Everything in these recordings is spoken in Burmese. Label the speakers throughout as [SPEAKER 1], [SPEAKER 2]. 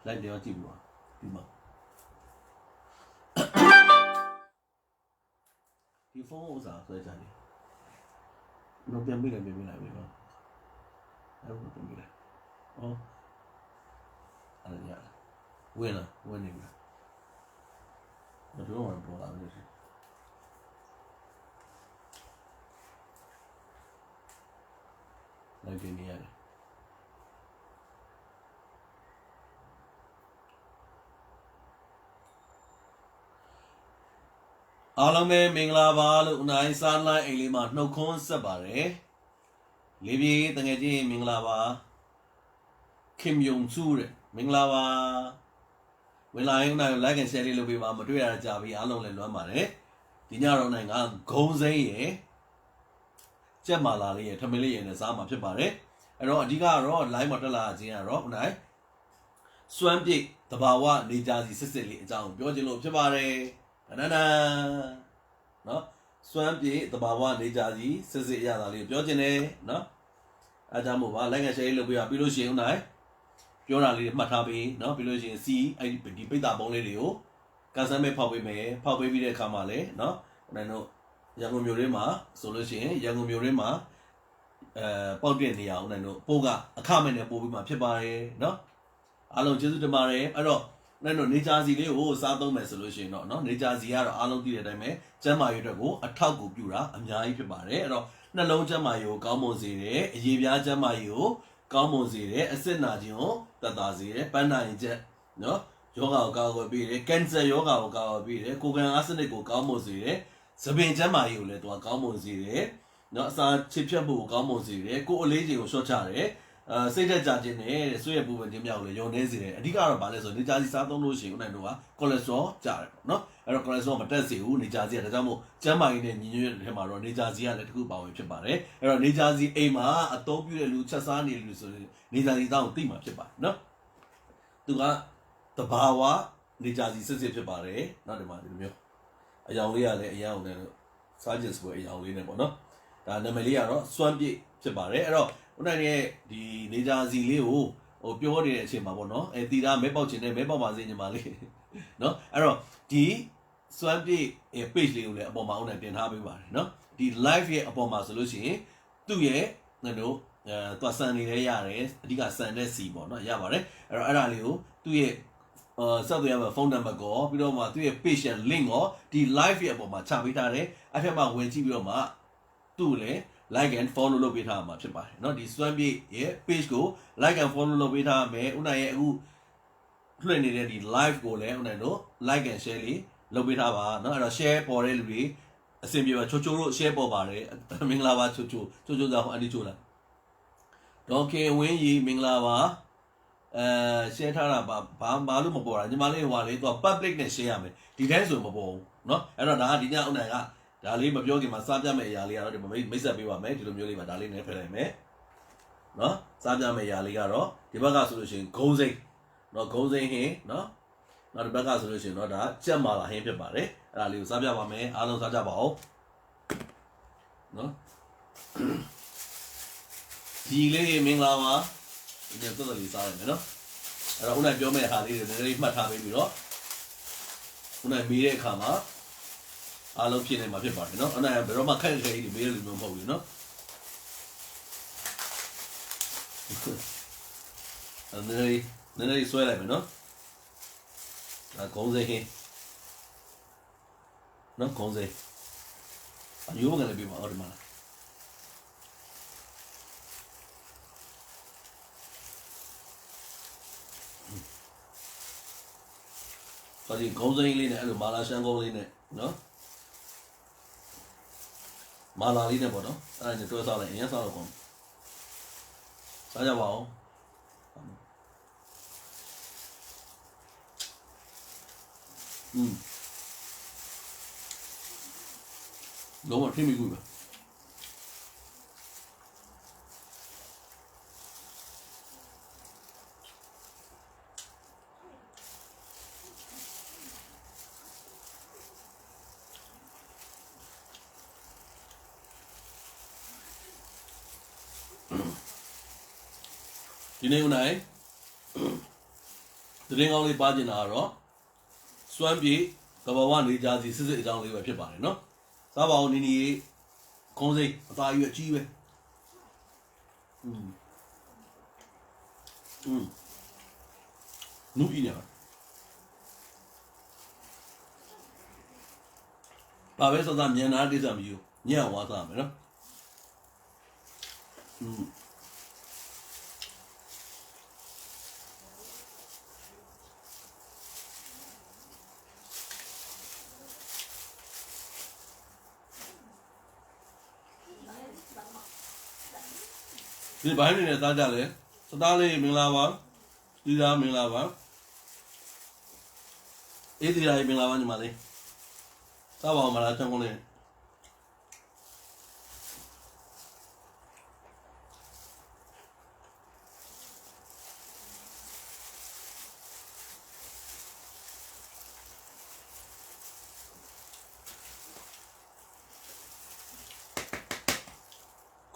[SPEAKER 1] လိုက်တယ်ကြည့်ပြီးပါဒီမှာဒီဖုန်းဥစားဆွဲချတယ်တော့ပြန်ပြီးလိုက်ပြီနော်အဲ့ဒါပြန်ပြီးလိုက်ဩအဲ့ဒါရဝင်နေပြီမတော်မှပေါ်လာလို့ရှိလိုက်နေရတယ်အားလုံးပဲမင်္ဂလာပါလို့ဦးနိုင်စားလိုက်အိမ်လေးမှာနှုတ်ခွန်းဆက်ပါတယ်လေးပြေတငယ်ချင်းမင်္ဂလာပါခင်ယုံစုတဲ့မင်္ဂလာပါဝင်လာရင်ဦးနိုင် like and share လေးလုပ်ပေးပါမတွေ့ရတာကြာပြီအားလုံးလည်းလွမ်းပါတယ်ဒီညတော့နိုင်ကဂုံစိမ့်ရယ်ကြက်မာလာလေးရယ်ထမင်းလေးရယ်နဲ့စားမှာဖြစ်ပါတယ်အဲ့တော့အဓိကတော့ live မှာတက်လာခြင်းကတော့ဦးနိုင်စွမ်းပြည့်တဘာဝနေကြစီစစ်စစ်လေးအကြောင်းပြောချင်လို့ဖြစ်ပါတယ်နန်းနော်စွမ်းပြေတဘာဝနေကြစီစစ်စစ်အရသာလေးပြောချင်တယ်နော်အားကြောင့်မို့ပါ like and share လုပ်ပေးပါပြီးလို့ရှိရင်ဦးနိုင်ပြောတာလေးတွေမှတ်ထားပေးနော်ပြီးလို့ရှိရင်စီအဲ့ဒီပိတ်တာပုံးလေးတွေကိုကန်ဆယ်မဲ့ဖောက်ပေးမယ်ဖောက်ပေးပြီးတဲ့အခါမှာလည်းနော်ဦးနိုင်တို့ရန်ကုန်မြို့ရင်းမှာဆိုလို့ရှိရင်ရန်ကုန်မြို့ရင်းမှာပေါက်တဲ့နေရာဦးနိုင်တို့ပို့ကအခမဲ့နဲ့ပို့ပြီးမှဖြစ်ပါတယ်နော်အားလုံးကျေးဇူးတင်ပါတယ်အဲ့တော့နိုင်တို့နေကြစီလေးကိုစားသုံးမယ်ဆိုလို့ရှိရင်တော့နော်နေကြစီကတော့အားလုံးသိတဲ့အတိုင်းပဲကျန်းမာရေးအတွက်ကိုအထောက်အကူပြုတာအများကြီးဖြစ်ပါတယ်အဲ့တော့နှလုံးကျန်းမာရေးကိုကောင်းမွန်စေတယ်အရေးပြားကျန်းမာရေးကိုကောင်းမွန်စေတယ်အစစ်နာခြင်းကိုသက်သာစေတယ်ပန်းနာရင်ချက်နော်ယောဂကိုကာကွယ်ပေးတယ်ကင်ဆာယောဂကိုကာကွယ်ပေးတယ်ကိုယ်ခံအားစနစ်ကိုကောင်းမွန်စေတယ်သပင်ကျန်းမာရေးကိုလည်းသူကကောင်းမွန်စေတယ်နော်အစာချစ်ဖြတ်မှုကိုကောင်းမွန်စေတယ်ကိုယ်အလေးချိန်ကိုလျှော့ချတယ်စိတ်သက်သာခြင်းနဲ့ဆွေးရပူပန်ခြင်းမြောက်လည်းယုံနေစေတယ်အဓိကတော့ဗာလဲဆိုနေကြစီစားသုံးလို့ရှိရင်ဦးနိုင်တို့ကကိုလက်စထရောကျတယ်ပေါ့နော်အဲ့တော့ကိုလက်စထရောမတက်စေဘူးနေကြစီကဒါကြောင့်မို့ကျန်းမာရေးနဲ့ညီညွတ်တဲ့ထဲမှာတော့နေကြစီကလည်းတစ်ခုပါဝင်ဖြစ်ပါတယ်အဲ့တော့နေကြစီအိမ်မှာအသုံးပြုတဲ့လူချက်စားနေလူဆိုရင်နေကြစီသားကိုသိမှာဖြစ်ပါတယ်နော်သူကတဘာဝနေကြစီစစ်စစ်ဖြစ်ပါတယ်နော်ဒီမှာဒီလိုမျိုးအယောင်လေးကလည်းအယောင်နဲ့စားကျင်စပွဲအယောင်လေးနဲ့ပေါ့နော်ဒါနာမည်လေးကတော့စွမ်းပြည့်ဖြစ်ပါတယ်အဲ့တော့ဦးနိုင်ရဲ့ဒီနေကြစီလေးကိုပြောနေတဲ့အချိန်မှာပေါ့နော်တီတာမဲပေါက်ခြင်းနဲ့မဲပေါက်ပါစေညီမလေးနော်အဲ့တော့ဒီစွမ်းပြည့် page လေးကိုလည်းအပေါ်မှာဦးနိုင်တင်ထားပေးပါတယ်နော်ဒီ live ရဲ့အပေါ်မှာဆိုလို့ရှိရင်သူ့ရဲ့တို့သူဆန်နေလဲရတယ်အဓိကဆန်တဲ့စီပေါ့နော်ရပါတယ်အဲ့တော့အဲ့ဒါလေးကိုသူ့ရဲ့ဆက်သွယ်ရမယ့်ဖုန်းနံပါတ်ကိုပြီးတော့မှသူ့ရဲ့ page ရဲ့ link ကိုဒီ live ရဲ့အပေါ်မှာချပေးထားတယ်အဲ့ထက်မှဝင်ကြည့်ပြီးတော့မှသူ့လည်း like and follow လုပ်ပေးထားမှာဖြစ်ပါတယ်เนาะဒီစွမ်းပြည့်ရဲ့ page ကို like and follow လုပ်ပေးထားမယ်ဦးနိုင်ရဲ့အခုလွှင့်နေတဲ့ဒီ live ကိုလည်းဦးနိုင်တို့ like and share လေးလုပ်ပေးထားပါเนาะအဲ့တော့ share ပေါ်တဲ့လူတွေအဆင်ပြေပါချိုချိုတို့ share ပေါ်ပါတယ်မင်္ဂလာပါချိုချိုသာဟိုအန်ဒီချိုလားဒေါခင်ဝင်းကြီးမင်္ဂလာပါshare ထားတာဘာလို့မပေါ်တာညီမလေးဟိုဟာလေးသူက public နဲ့ share ရမယ်ဒီတိုင်းဆိုမပေါ်ဘူးเนาะအဲ့တော့ဒါကဒီညဦးနိုင်ကဒါလေးမပြောခင်မှာစားပြမယ့်အရာလေးကတော့ဒီမိတ်ဆက်ပေးပါမယ်ဒီလိုမျိုးလေးပါဒါလေးနဲ့ဖယ်လိုက်မယ်နော်စားပြမယ့်အရာလေးကတော့ဒီဘက်ကဆိုလို့ရှိရင်ဂုံးစိမ့်နော်ဂုံးစိမ့်ဟင်းနော်နောက်ဒီဘက်ကဆိုလို့ရှိရင်တော့ဒါကြက်မာလာဟင်းဖြစ်ပါတယ်အဲ့ဒါလေးကိုစားပြပါမယ်အားလုံးစားကြပါဦးနော်ဒီလေးမင်္ဂလာပါဒီနေ့တော်တော်လေးစားရမယ်နော်အဲ့တော့ဦးနိုင်ပြောမယ့်ဟာလေးတွေနည်းနည်းမှတ်ထားပေးပြီးတော့ဦးနိုင်မေးတဲ့အခါမှာအားလုံးဖြစ်နေမှာဖြစ်ပါတယ်เนาะအဲ့ဒါဘယ်တော့မှခက်ခဲကြီးမေးရလို့မဟုတ်ဘူးเนาะအဲ့နည်းနည်းဆွဲလိုက်မယ်เนาะဒါကုန်းစိဟင်းเนาะကုန်းစိအယိုးကလည်းပြပါအော်ဒီမှာဆိုဒီကုန်းစိလေးနဲ့အဲ့လိုမာလာရှန်ကုန်းလေးနဲ့เนาะမာလာလေးနဲ့ပေါ့နော်အဲ့ဒါနဲ့တွဲစားလိုက်အရင်စားတော့ကောင်းစားကြပါဦးလုံးဝထိမိကူပဲဒီနေ့ဦးနိုင် တင်းကောင်းလေးပါကျင်တာကတော့စွမ်းပြေကဘာဝနေကြစီစစ်စစ်အကြောင်းလေးပဲဖြစ်ပါတယ်နော်စားပါအောင်နီနီခုံးစိတ်အသားရွက်ကြီးပဲနုပြီးနေပါပဲစောသားမြန်နာတိစားမယူညံ့ဝါစားမယ်နော်ဒီဘိုင်းနေနဲ့စားကြလေစသားလေးမင်္ဂလာပါဒီသားမင်္ဂလာပါအေးဒီသားမင်္ဂလာပါညီမလေးစားပါအောင်မလားချောင်းကုန်းလေး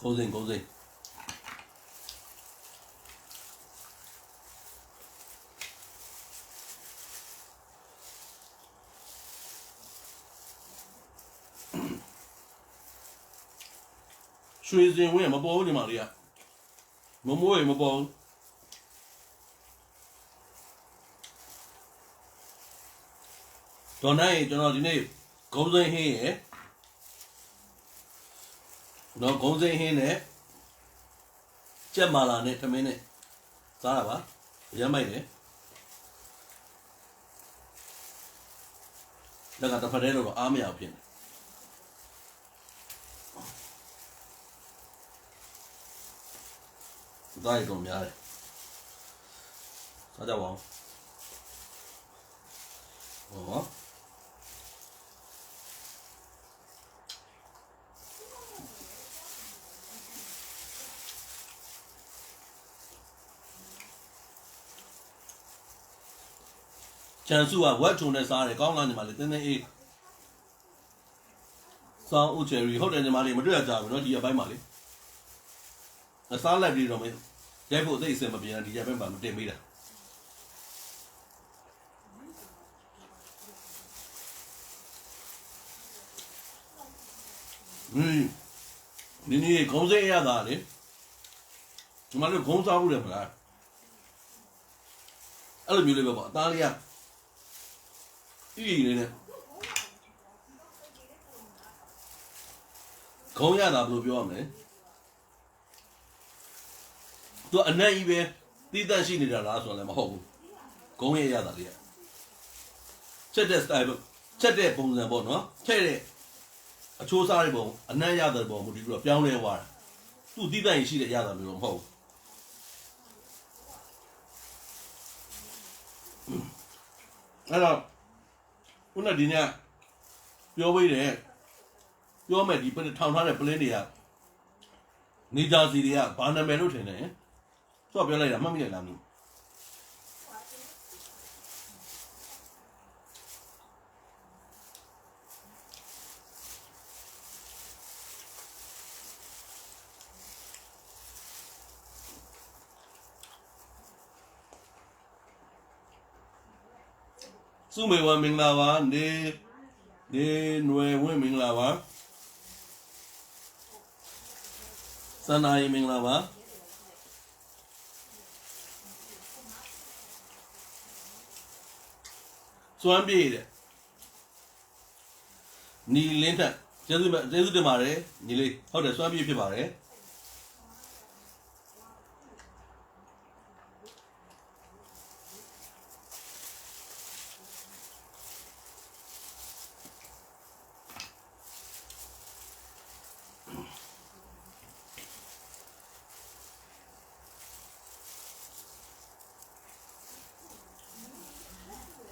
[SPEAKER 1] ကိုစင်ရွှေစင်ဝင်မပေါ်ဘူးဒီမှာလေးကမမိုးရေမပေါ်ဘူးဒေါ်နိုင်ကျွန်တော်ဒီနေ့ဂုံးစိမ်းဟင်းရယ်တော့ဂုံးစိမ်းဟင်းနဲ့ကြက်မာလာနဲ့ထမင်းနဲ့စားတာပါရမ်းမိုက်တယ်ဒါကတစ်ဖက်တည်းတော့အားမရဖြစ်နေဒါရီတော့များတယ်စားကြပါဦးဟောကျန်စုကဝက်ထုံနဲ့စားတယ်ကောင်းလားညီမလေးတင်းတင်းအေးစောင်းဦးချယ်ရီဟုတ်တယ်ညီမလေးမတွေ့ရကြဘူးเนาะဒီအပိုင်းမှာလေအစားလိုက်ပြီးတော့မင်းရိုက်ဖို့သိအစင်မပြေတာဒီရက်ပိုင်းမှာမတင်မိတာနီနီခေါင်းစိတ်ရတာလေဒီမှာလည်းခေါင်းစားဘူးတယ်မလားအဲ့လိုမျိုးလေးပဲပေါ့အသားလေးကဤနေနဲ့ခေါင်းရတာဘယ်လိုပြောရမလဲသူအနက်ကြီးပဲတီးတန့်ရှိနေတာလားဆိုတော့လည်းမဟုတ်ဘူးခေါင်းရတာလေးကချက်တဲ့ style ချက်တဲ့ပုံစံပေါ့နော်ချက်တဲ့အချိုးစားတဲ့ပုံအနက်ရတဲ့ပုံမူတည်ပြီးတော့ပြောင်းလဲသွားတာသူတီးတန့်ရှိတဲ့ရတာမျိုးတော့မဟုတ်ဘူးအဲ့တော့ခုနဒီညပြောပေးတယ်ပြောမယ်ဒီထောင်ထားတဲ့ပလင်းတွေကနေဂျာစီတွေကဘာနာမည်လို့ထင်တယ်သူကပြောလိုက်တာမှတ်မိတယ်လားမသိစုမေဝမင်္ဂလာပါနေနွယ်ဝင်းမင်္ဂလာပါစန္ဒာယမင်္ဂလာပါစွမ်းပြေတဲ့နီလင်းထက်ကျေးဇူးတင်ပါတယ်ညီလေးဟုတ်တယ်စွမ်းပြေဖြစ်ပါတယ်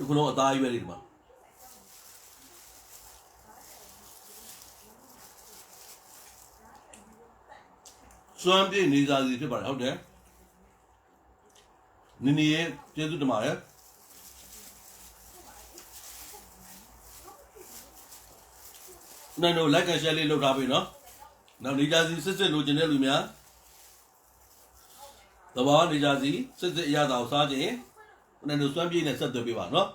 [SPEAKER 1] ဒီကုလုံးအသားရွက်လေးဒီမှာစွမ်းပြေနေစားစီဖြစ်ပါတယ်ဟုတ်တယ်နီနီရဲ့ကျေးဇူးတင်ပါတယ်နိုင်တော့ like and share လေးလုပ်ထားပြီနော်နောက်နေစားစီစစ်လိုချင်တဲ့လူများသဘာဝနေစားစီစစ်အရသာကိုစားခြင်း那就算比那啥对比吧，喏。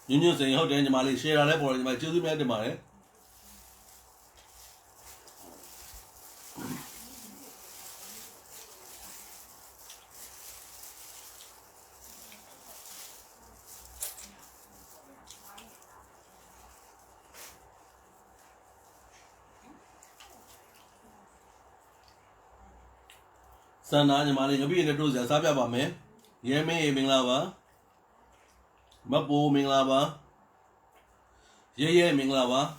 [SPEAKER 1] 人生好点，你妈的，谁来包你妈就是面的妈的。三拿你妈的，我比那都是啥别把没，也没明了吧，没不明了吧，也明了吧。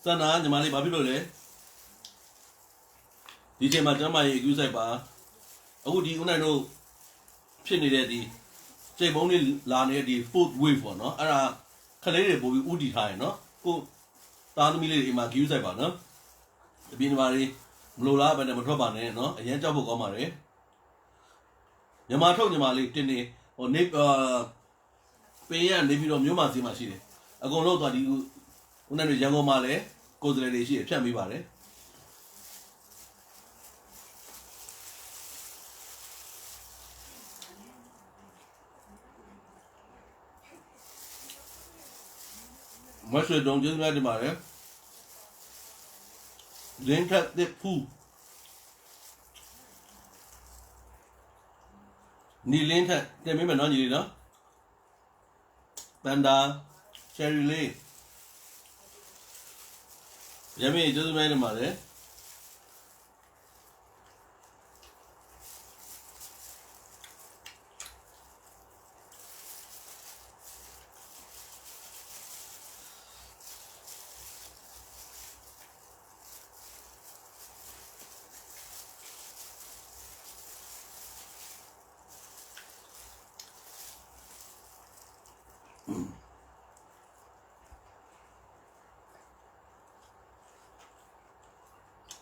[SPEAKER 1] 三拿你妈的把比罗嘞，以前嘛真嘛也有在吧，我ဒီဦးနိုင်တို့ဖြစ်နေတဲ့ဒီစိတ်ပုံးလေးလာနေတဲ့ဒီ fourth wave ပေါ့နော်အဲ့ဒါခလေးတွေပို့ပြီးဥတီထားရင်နော်ကိုသားသမီးလေးတွေအိမ်မှာ queue ဆိုင်ပါနော်အပြင်မှာတွေမလိုလားပဲနဲ့မထွက်ပါနဲ့နော်အရင်ကြောက်ဖို့ကောင်းပါတယ်မြန်မာထုတ်မြန်မာလေးတင်းနေဟိုနေပေးရနေပြီးတော့မြို့မှာစီမှာရှိတယ်အကုန်လုံးသွားဒီဦးနိုင်တို့ရန်ကုန်မှာလည်းကိုယ်စားလှယ်တွေရှိတယ်ဖြတ်မိပါတယ်မဆွေတုံးကျေးဇူးများတင်ပါတယ်လင်းထက်တစ်ဖူးနီလင်းထက်တင်မိမယ်နော်ညီလေးနော်တန်တာချယ်ရီလေးရမင်းကျေးဇူးများတင်ပါတယ်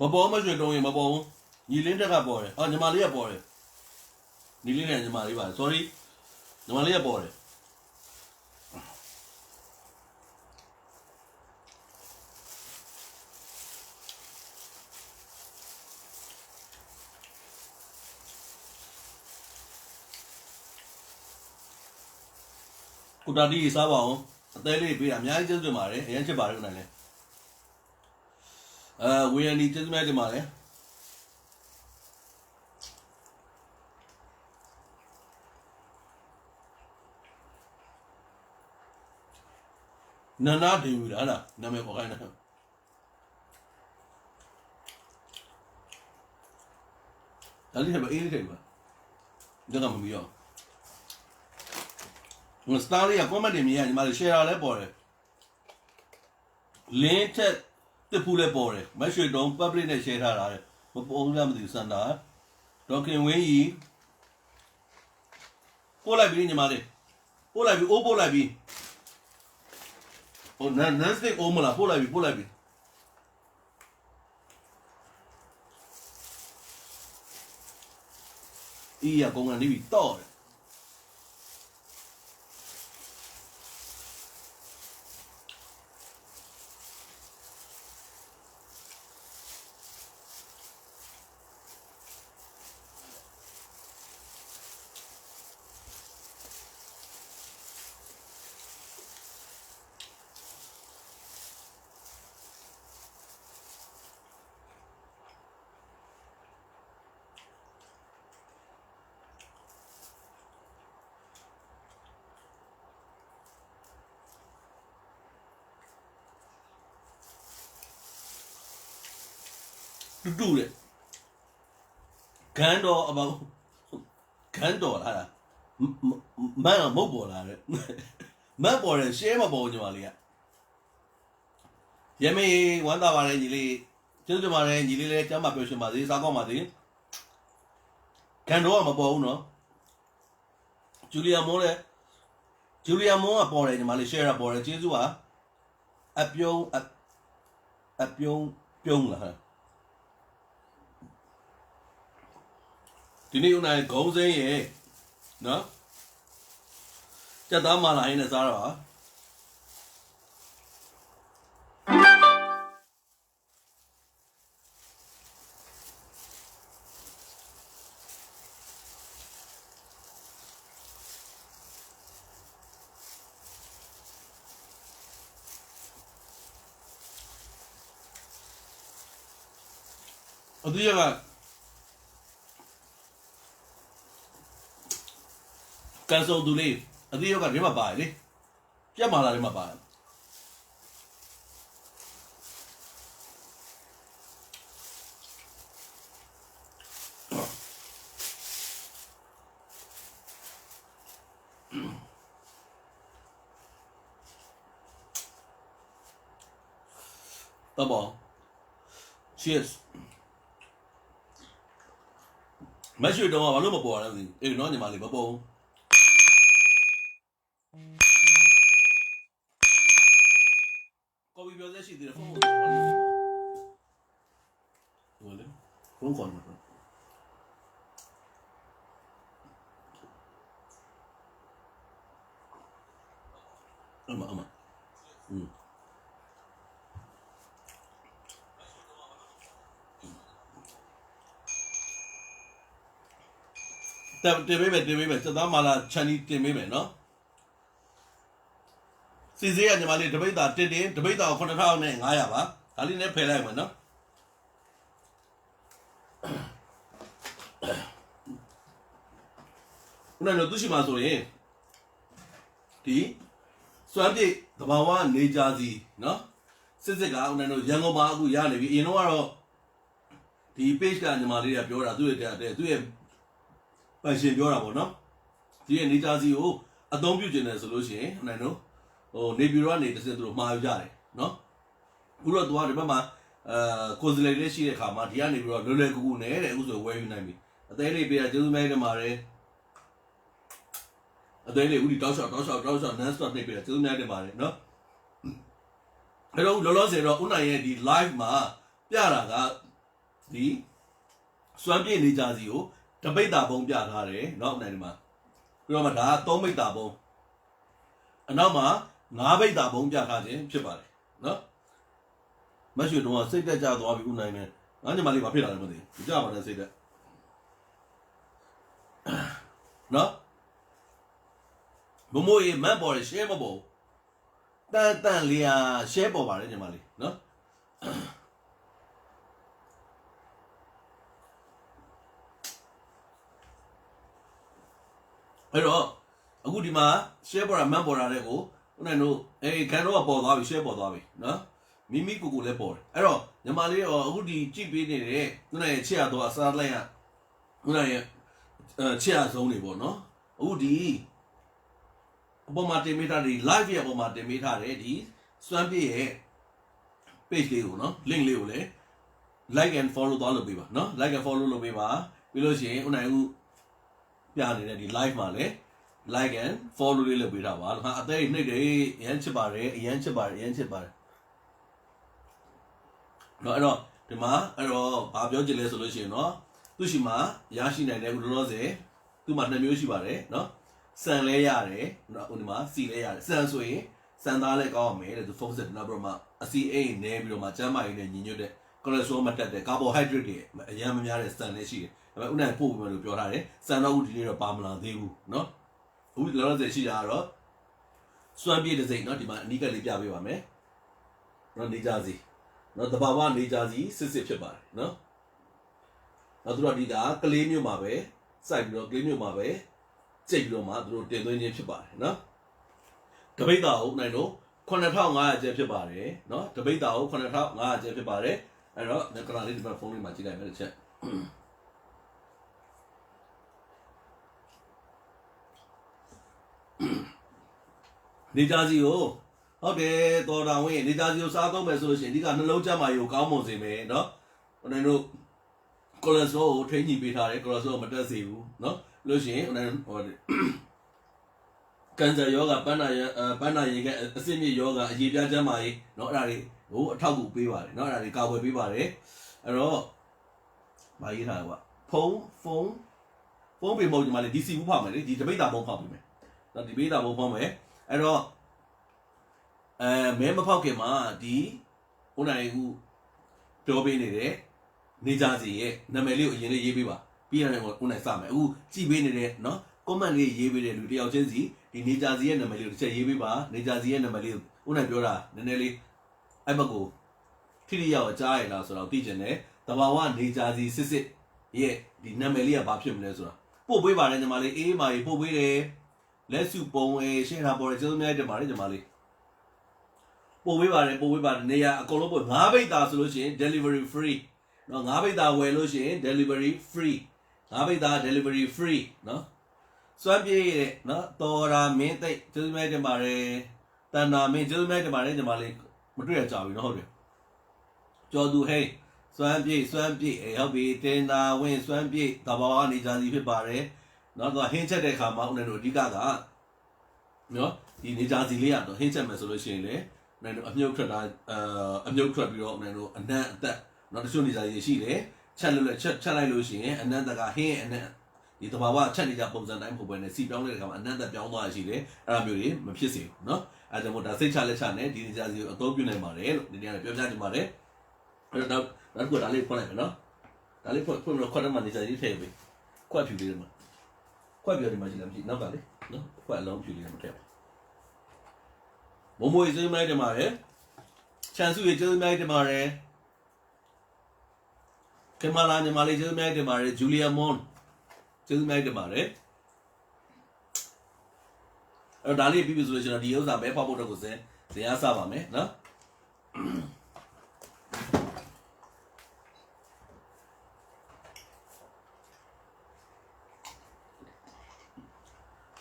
[SPEAKER 1] မပေါ်မရွှေတုံးရင်မပေါ်ဘူးညီလင်းတက်ကပေါ်တယ်ညီမလေးကပေါ်တယ်ညီလေးနဲ့ညီမလေးပါ sorry ညီမလေးကပေါ်တယ်ကိုတာတီစားပါအောင်အသေးလေးပေးတာအများကြီးကျေးဇူးတင်ပါတယ်အရင်ချစ်ပါတယ်ခဏလေးဝေယနီကျေးဇူးများတင်ပါတယ်နန္ဒဒေဝီလားနာမည်ပေါ်ခိုင်းတာဒါလေးထပ်ပါအေးလေးထပ်ပါဒါကမမီရောစတားလေးက comment တွေမြင်ရညီမလေး share လဲပေါ်တယ်လင်းထက်တစ်ဖူးလဲပေါ်တယ်မရွှေတုံး public နဲ့ share ထားတာလေမပေါ်ဘူးလားမသိဘူးစန္ဒာဒေါခင်ဝင်းကြီးပို့လိုက်ပြီညီမလေးပို့လိုက်ပြီအိုးပို့လိုက်ပြီဟိုနန်းစတစ်အိုးမလားပို့လိုက်ပြီအေးရကောင်ကနေပြီတော့တယ်တူတယ်ဂန်းတော်အပေါ့ဂန်းတော်လားမန်မဟုတ်ပေါ်လာတဲ့မန်ပေါ်တယ်ရှဲမပေါ်ညီမလေးကရမေဝမ်းသာပါတယ်ညီလေးကျေးဇူးတင်ပါတယ်ညီလေးလည်းကျမ်းမာပျော်ရွှင်ပါစေစားကောင်းပါစေဂန်းတော်ကမပေါ်ဘူးနော်ဂျူလီယာမွန်းကပေါ်တယ်ညီမလေးရှဲရပေါ်တယ်ကျေးဇူးပါအပြုံးလားဟာဒီနေ့ဦးနိုင်ဂုံးစိမ်းရဲ့နော်ကြက်သားမာလာရင်းနဲ့စားတော့ 어디 제가 간소 둘이 어디 제가 얼마 봐야 돼? 꽤 많아 얼마 봐요. Double. Cheers. Mấy chuyện đó mà lúc mà bỏ là gì? Ê nói nhưng mà liền bỏ. Có bị biểu gì thì không. Rồi đấy. Không còn mà. Ama.တင်ပေးမယ်စက်သားမာလာချန်နီတင်ပေးမယ်နော်စီစေးကညီမလေးတပိတ်တာတင်တပိတ်တာကို9500ပါဒါလေးနဲ့ဖယ်လိုက်မယ်နော်ခုနကသူရှိမှာဆိုရင်ဒီစွမ်းပြည့်သဘာဝနေကြစီနော်စစ်ကဦးနန်းတို့ရန်ကုန်မှာအခုရနေပြီအရင်တော့ဒီ page ကညီမလေးကပြောတာသူ့ရဲ့သူ့ရဲ့ပိုင်ရှင်ပြောတာပေါ့နော်ဒီရဲ့နေကြစီကိုအသုံးပြုကျင်တယ်ဆိုလို့ရှိရင်ဟိုနိုင်တို့နေပြည်တော်ကနေတစ်စက်သူတို့မှာယူကြတယ်နော်အခုတော့သူကဒီဘက်မှာကိုယ်စလေလေးရှိတဲ့ခါမှာဒီကနေပြီးတော့လွယ်လွယ်ကူကူနဲ့တဲ့အခုဆိုဝယ်ယူနိုင်ပြီအသေးလေးပေးတာကျေးဇူးများတင်ပါတယ်အသေးလေးဦးဒီတောက်လျှောက် non stop နေပေးတာကျေးဇူးများတင်ပါတယ်နော်အဲ့တော့လောလောဆယ်တော့ဦးနိုင်ရဲ့ဒီ live မှာပြတာကဒီစွမ်းပြည့်နေကြစီကိုတပိတ်တာပုံပြထားတယ်နော်နိုင်ဒီမှာပြီးတော့မှဒါက3ပိတ်တာပုံအနောက်မှာ5ပိတ်တာပုံပြထားခြင်းဖြစ်ပါတယ်နော်မရွှေတော့စိတ်တက်ကြသွားပြီဦးနိုင်နဲ့ငါညီမလေးဘာဖြစ်လာလဲမသိဘူးကြပါနဲ့စိတ်တက်နော်ဘမိုးရေမတ်ပေါ်ရ share မပေါ်တန်လေးอ่ะ share ပေါ်ပါတယ်ညီမလေးနော်အဲ့တော့အခုဒီမှာ share ပေါ်တာမှန်ပေါ်တာတဲ့ကိုဦးနိုင်တို့ခံတော့ပေါ်သွားပြီ share ပေါ်သွားပြီနော်မိမိကိုလည်းပေါ်တယ်အဲ့တော့ညီမလေးရောအခုဒီကြည့်ပေးနေတဲ့ဦးနိုင်ရဲ့ချစ်ရတော့အစားလိုက်ရဦးနိုင်ရဲ့ချစ်ရဆုံးတွေပေါ့နော်အခုဒီအပေါ်မှာတင်ပေးထားတဲ့ live ရဲ့အပေါ်မှာတင်ပေးထားတဲ့ဒီစွမ်းပြည့်ရဲ့ page လေးကိုနော် link လေးကိုလည်း like and follow သွားလုပ်ပေးပါနော် like and follow လုပ်ပေးပါပြီးလို့ရှိရင်ဦးနိုင်ဦးပြနေတဲ့ဒီ live မှာလည်း like and follow လေးလုပ်ပေးတာပါဟာအသေးနှိပ်တယ်အရန်ချစ်ပါတယ်အရန်ချစ်ပါတယ်နော်အဲ့တော့ဒီမှာအဲ့တော့ဘာပြောချင်လဲဆိုလို့ရှိရင်နော်သူ့ရှိမှာရရှိနိုင်တဲ့ဥဒလောစေသူ့မှာ2မျိုးရှိပါတယ်နော်စံလဲရတယ်နော်ဒီမှာစီလဲရတယ်စံဆိုရင်စံသားလဲကောင်းအောင်မယ်တဲ့သူ focus နောက်ပြီးတော့မှအစီအိမ်နဲပြီးတော့မှကျန်းမာရေးနဲ့ညီညွတ်တဲ့ cholesterol မတက်တဲ့ carbohydrate တွေအရန်မများတဲ့စံလဲရှိတယ်ဒါပေမဲ့ဥနိုင်ပို့ပြီးမှလို့ပြောထားတယ်စံတော့ဦးဒီနေ့တော့ပါမလာသေးဘူးနော်အခုလောလောဆယ်ရှိတာကတော့စွမ်းပြည့်တဲ့စိတ်နော်ဒီမှာအနီးကပ်လေးပြပေးပါမယ်နော်နေကြစီနော်တဘာဝနေကြစီစစ်ဖြစ်ပါတယ်နော်နောက်သူတို့ဒီကကလေးမျိုးမှာပဲစိုက်ပြီးတော့ကလေးမျိုးမှာပဲကျိတ်ပြီးတော့မှသူတို့တင်သွင်းခြင်းဖြစ်ပါတယ်နော်တပိတ်တာဟုတ်နိုင်တော့9500ကျပ်ဖြစ်ပါတယ်နော်တပိတ်တာဟုတ်9500ကျပ်ဖြစ်ပါတယ်အဲ့တော့ကလာလေးဒီမှာဖုန်းလေးမှာကြည့်လိုက်မယ်တစ်ချက်နေကြစီကိုဟုတ်တယ်တော်တော်ဝင်နေကြစီကိုစားသုံးမယ်ဆိုလို့ရှိရင်ဒီကနှလုံးကျန်းမာရေးကိုကောင်းမွန်စေမယ်နော်ဦးနိုင်တို့ကိုလက်စထရောကိုထိန်းညှိပေးထားတယ်ကိုလက်စထရောမတက်စေဘူးနော်လို့ရှိရင်ဦးနိုင်ဟိုကန်ဆာယောဂပန်းနာရေကအဆင့်မြင့်ယောဂအရေးပြားကျန်းမာရေးနော်အဲ့ဒါတွေကိုအထောက်အကူပေးပါတယ်နော်အဲ့ဒါတွေကာကွယ်ပေးပါတယ်အဲ့တော့မရေးထားကွာဖုန်းပေးမဟုတ်ဒီမှာလေ DC ဘူးဖောက်မယ်လေဒီတပိတ်တာပုံဖောက်ပေးမယ်နော်ဒီပိတ်တာပုံဖောက်မယ်အဲ့တော့မဲမဖောက်ခင်မှာဒီဦးနိုင်ဦးပြောပေးနေတဲ့နေကြစီရဲ့နာမည်လေးကိုအရင်လေးရေးပေးပါပြီးရင်ဦးနိုင်စမယ်အခုကြည့်ပေးနေတဲ့နော် comment လေးရေးပေးတဲ့လူတယောက်ချင်းစီဒီနေကြစီရဲ့နာမည်လေးကိုတစ်ချက်ရေးပေးပါနေကြစီရဲ့နာမည်လေးဦးနိုင်ပြောတာနည်းနည်းလေးအဲ့ဘက်ကိုထိထိရောက်ကြားရလားဆိုတော့သိကျင်တယ် တဘာဝနေကြစီစစ်စစ်ရဲ့ဒီနာမည်လေးကဘာဖြစ်မလဲဆိုတာပို့ပေးပါတယ်ညီမလေးအေးမာကြီးပို့ပေးတယ်လက်စုပုံရှင်းတာပေါ်တယ်ကျေးဇူးများတင်ပါတယ်ညီမလေးပို့ပေးပါတယ်နေရာအကုန်လုံးပို့9ဘိတ်သားဆိုလို့ရှိရင် delivery free နော်9ဘိတ်သားဝယ်လို့ရှိရင် delivery free 9ဘိတ်သား delivery free နော်စွမ်းပြေးရဲ့နော်တော်ရာမင်းသိကျေးဇူးများတင်ပါတယ်တန်တာမင်းကျေးဇူးများတင်ပါတယ်ညီမလေးမတွေ့ရကြဘူးနော်ဟုတ်တယ်ကျော်သူဟိန်းစွမ်းပြေးဟုတ်ပြီတင်တာဝင်းစွမ်းပြေးတဘာဝနေကြစီဖြစ်ပါတယ်နော်တော့ဟင်းချက်တဲ့ခါမှာဦးနေတို့အဓိကနော်ဒီနေကြစီလေးကတော့ဟင်းချက်မယ်ဆိုလို့ရှိရင်လေဦးနေတို့အမြုပ်ထွက်တာအမြုပ်ထွက်ပြီးတော့ဦးနေတို့အနံ့အသက်နော်တချို့နေကြစီရှိတယ်ချက်လိုက်လို့ရှိရင်အနံ့တကဟင်းအနံ့ဒီတဘာဝချက်နေကြပုံစံတိုင်းမဟုတ်ဘဲနဲ့စီပြောင်းတဲ့ခါမှာအနံ့သက်ပြောင်းသွားရရှိတယ်အဲ့ဒါမျိုးတွေမဖြစ်စေဘူးနော်အဲဒါကြောင့်မို့ဒါစိတ်ချလက်ချနဲ့ဒီနေကြစီကိုအသုံးပြုနိုင်ပါတယ်လို့ဒီနေရာပြောပြချင်ပါတယ်အဲ့တော့နောက်ဒါလေးဖွင့်လိုက်မယ်နော်ဒါလေးဖွင့်လို့ခွက်ထဲမှာနေကြကြီးထည့်ပေးခွက်ဖြူလေးမှာခွက်ပြဒီမှာရှိလားမရှိနောက်ကလေနော်ခွက်အလုံးဖြူလေးမှာထည့်ပါမမွေးစိမ်းမိုင်းတင်ပါတယ်ချန်စုရေကျေးဇူးများတင်ပါတယ်ကင်မလာညီမလေးကျေးဇူးများတင်ပါတယ်ဂျူလီယာမွန်ကျေးဇူးများတင်ပါတယ်အဲ့တော့ဒါလေးပြီးပြီဆိုလို့ရှိရင်ဒီဥစ္စာပဲဖောက်ဖို့တော့ကိုစင်အားစပါမယ်နော်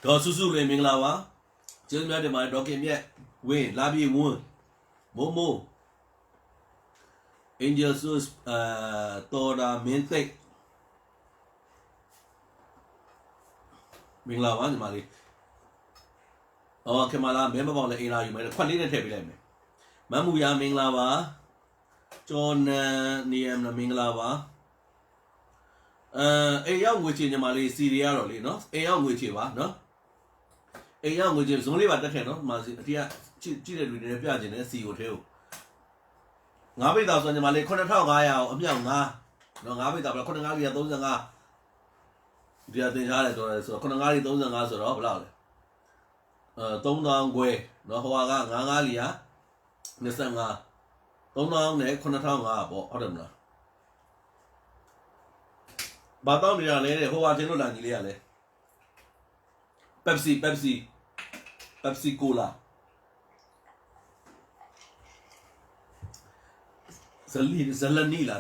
[SPEAKER 1] ဒေါ်စုစုလေးမင်္ဂလာပါကျေးဇူးများတင်ပါတယ်ဒေါက်ကင်မြက်ဝင်းလာပြေဝန်းမိုးAngel Sus တော်တာမင်းသိမင်္ဂလာပါညီမလေးခင်မလာမဲမပေါက်လည်းအိမ်လာယူမယ်ခွက်လေးနဲ့ထည့်ပေးလိုက်မယ်မမ်မူယာမင်္ဂလာပါကျော်နန်နီယမ်မင်္ဂလာပါအိမ်ရောက်ငွေချေညီမလေးစီရီရတော့လေနော်အိမ်ရောက်ငွေချေပါနော်အိမ်ရောက်ငွေချေဇုံးလေးပါတက်ခဲ့နော်ဒီမှာအတိကကြည့်တဲ့လူတွေပြကျင်တဲ့စီကိုထဲကို9ဘိတ်သားဆိုညီမလေး9500အောင်အမြောက်9နော်9ဘိတ်သားဘယ်95ကြီး35ဒီအတင်ထားတယ်ဆိုတော့95ကြီး35ဆိုတော့ဘယ်လောက်လဲ3000ခွဲနော်ဟိုက95လီယာ25 3000နဲ့9500ပေါ့ဟုတ်တယ်မလားဘာတောင်းနေရလဲတဲ့ဟိုကချင်းတို့လာကြီးလေးရလဲPepsi Cola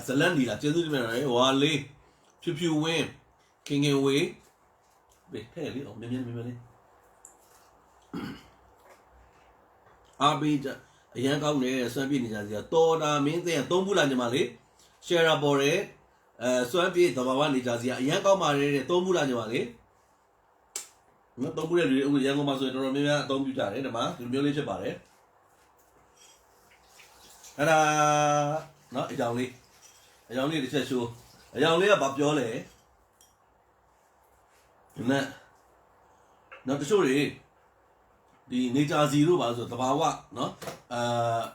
[SPEAKER 1] ဇလန်နီလာကျေးဇူးတင်ပါတယ်ဝါလေးဖြူဖြူဝင်းခင်ဝေးဘေးထဲလေးအောင်မြင်လေးအာဘေးအရန်ကောင်းနေစွမ်းပြည့်နေကြစီတော်တာမင်းသိရသုံးဘူးလားညီမလေး share ပေါ်တယ်စွမ်းပြည့်တဘာဝနေကြစီအရန်ကောင်းပါတယ်တဲ့သုံးဘူးလားညီမလေးနော်သုံးဘူးတဲ့လူတွေအခုရန်ကုန်မှာဆိုရင်တော်တော်များများအသုံးပြုကြတယ်ဒီမှာဒီမျိုးလေးဖြစ်ပါတယ်အဲ့ဒါနော်အကြောင်းလေးတစ်ချက်ရှိုးအကြောင်းလေးကဘာပြောလဲနော်တချို့တွေဒီနေကြစီတို့ပါဆိုတဘာဝနော်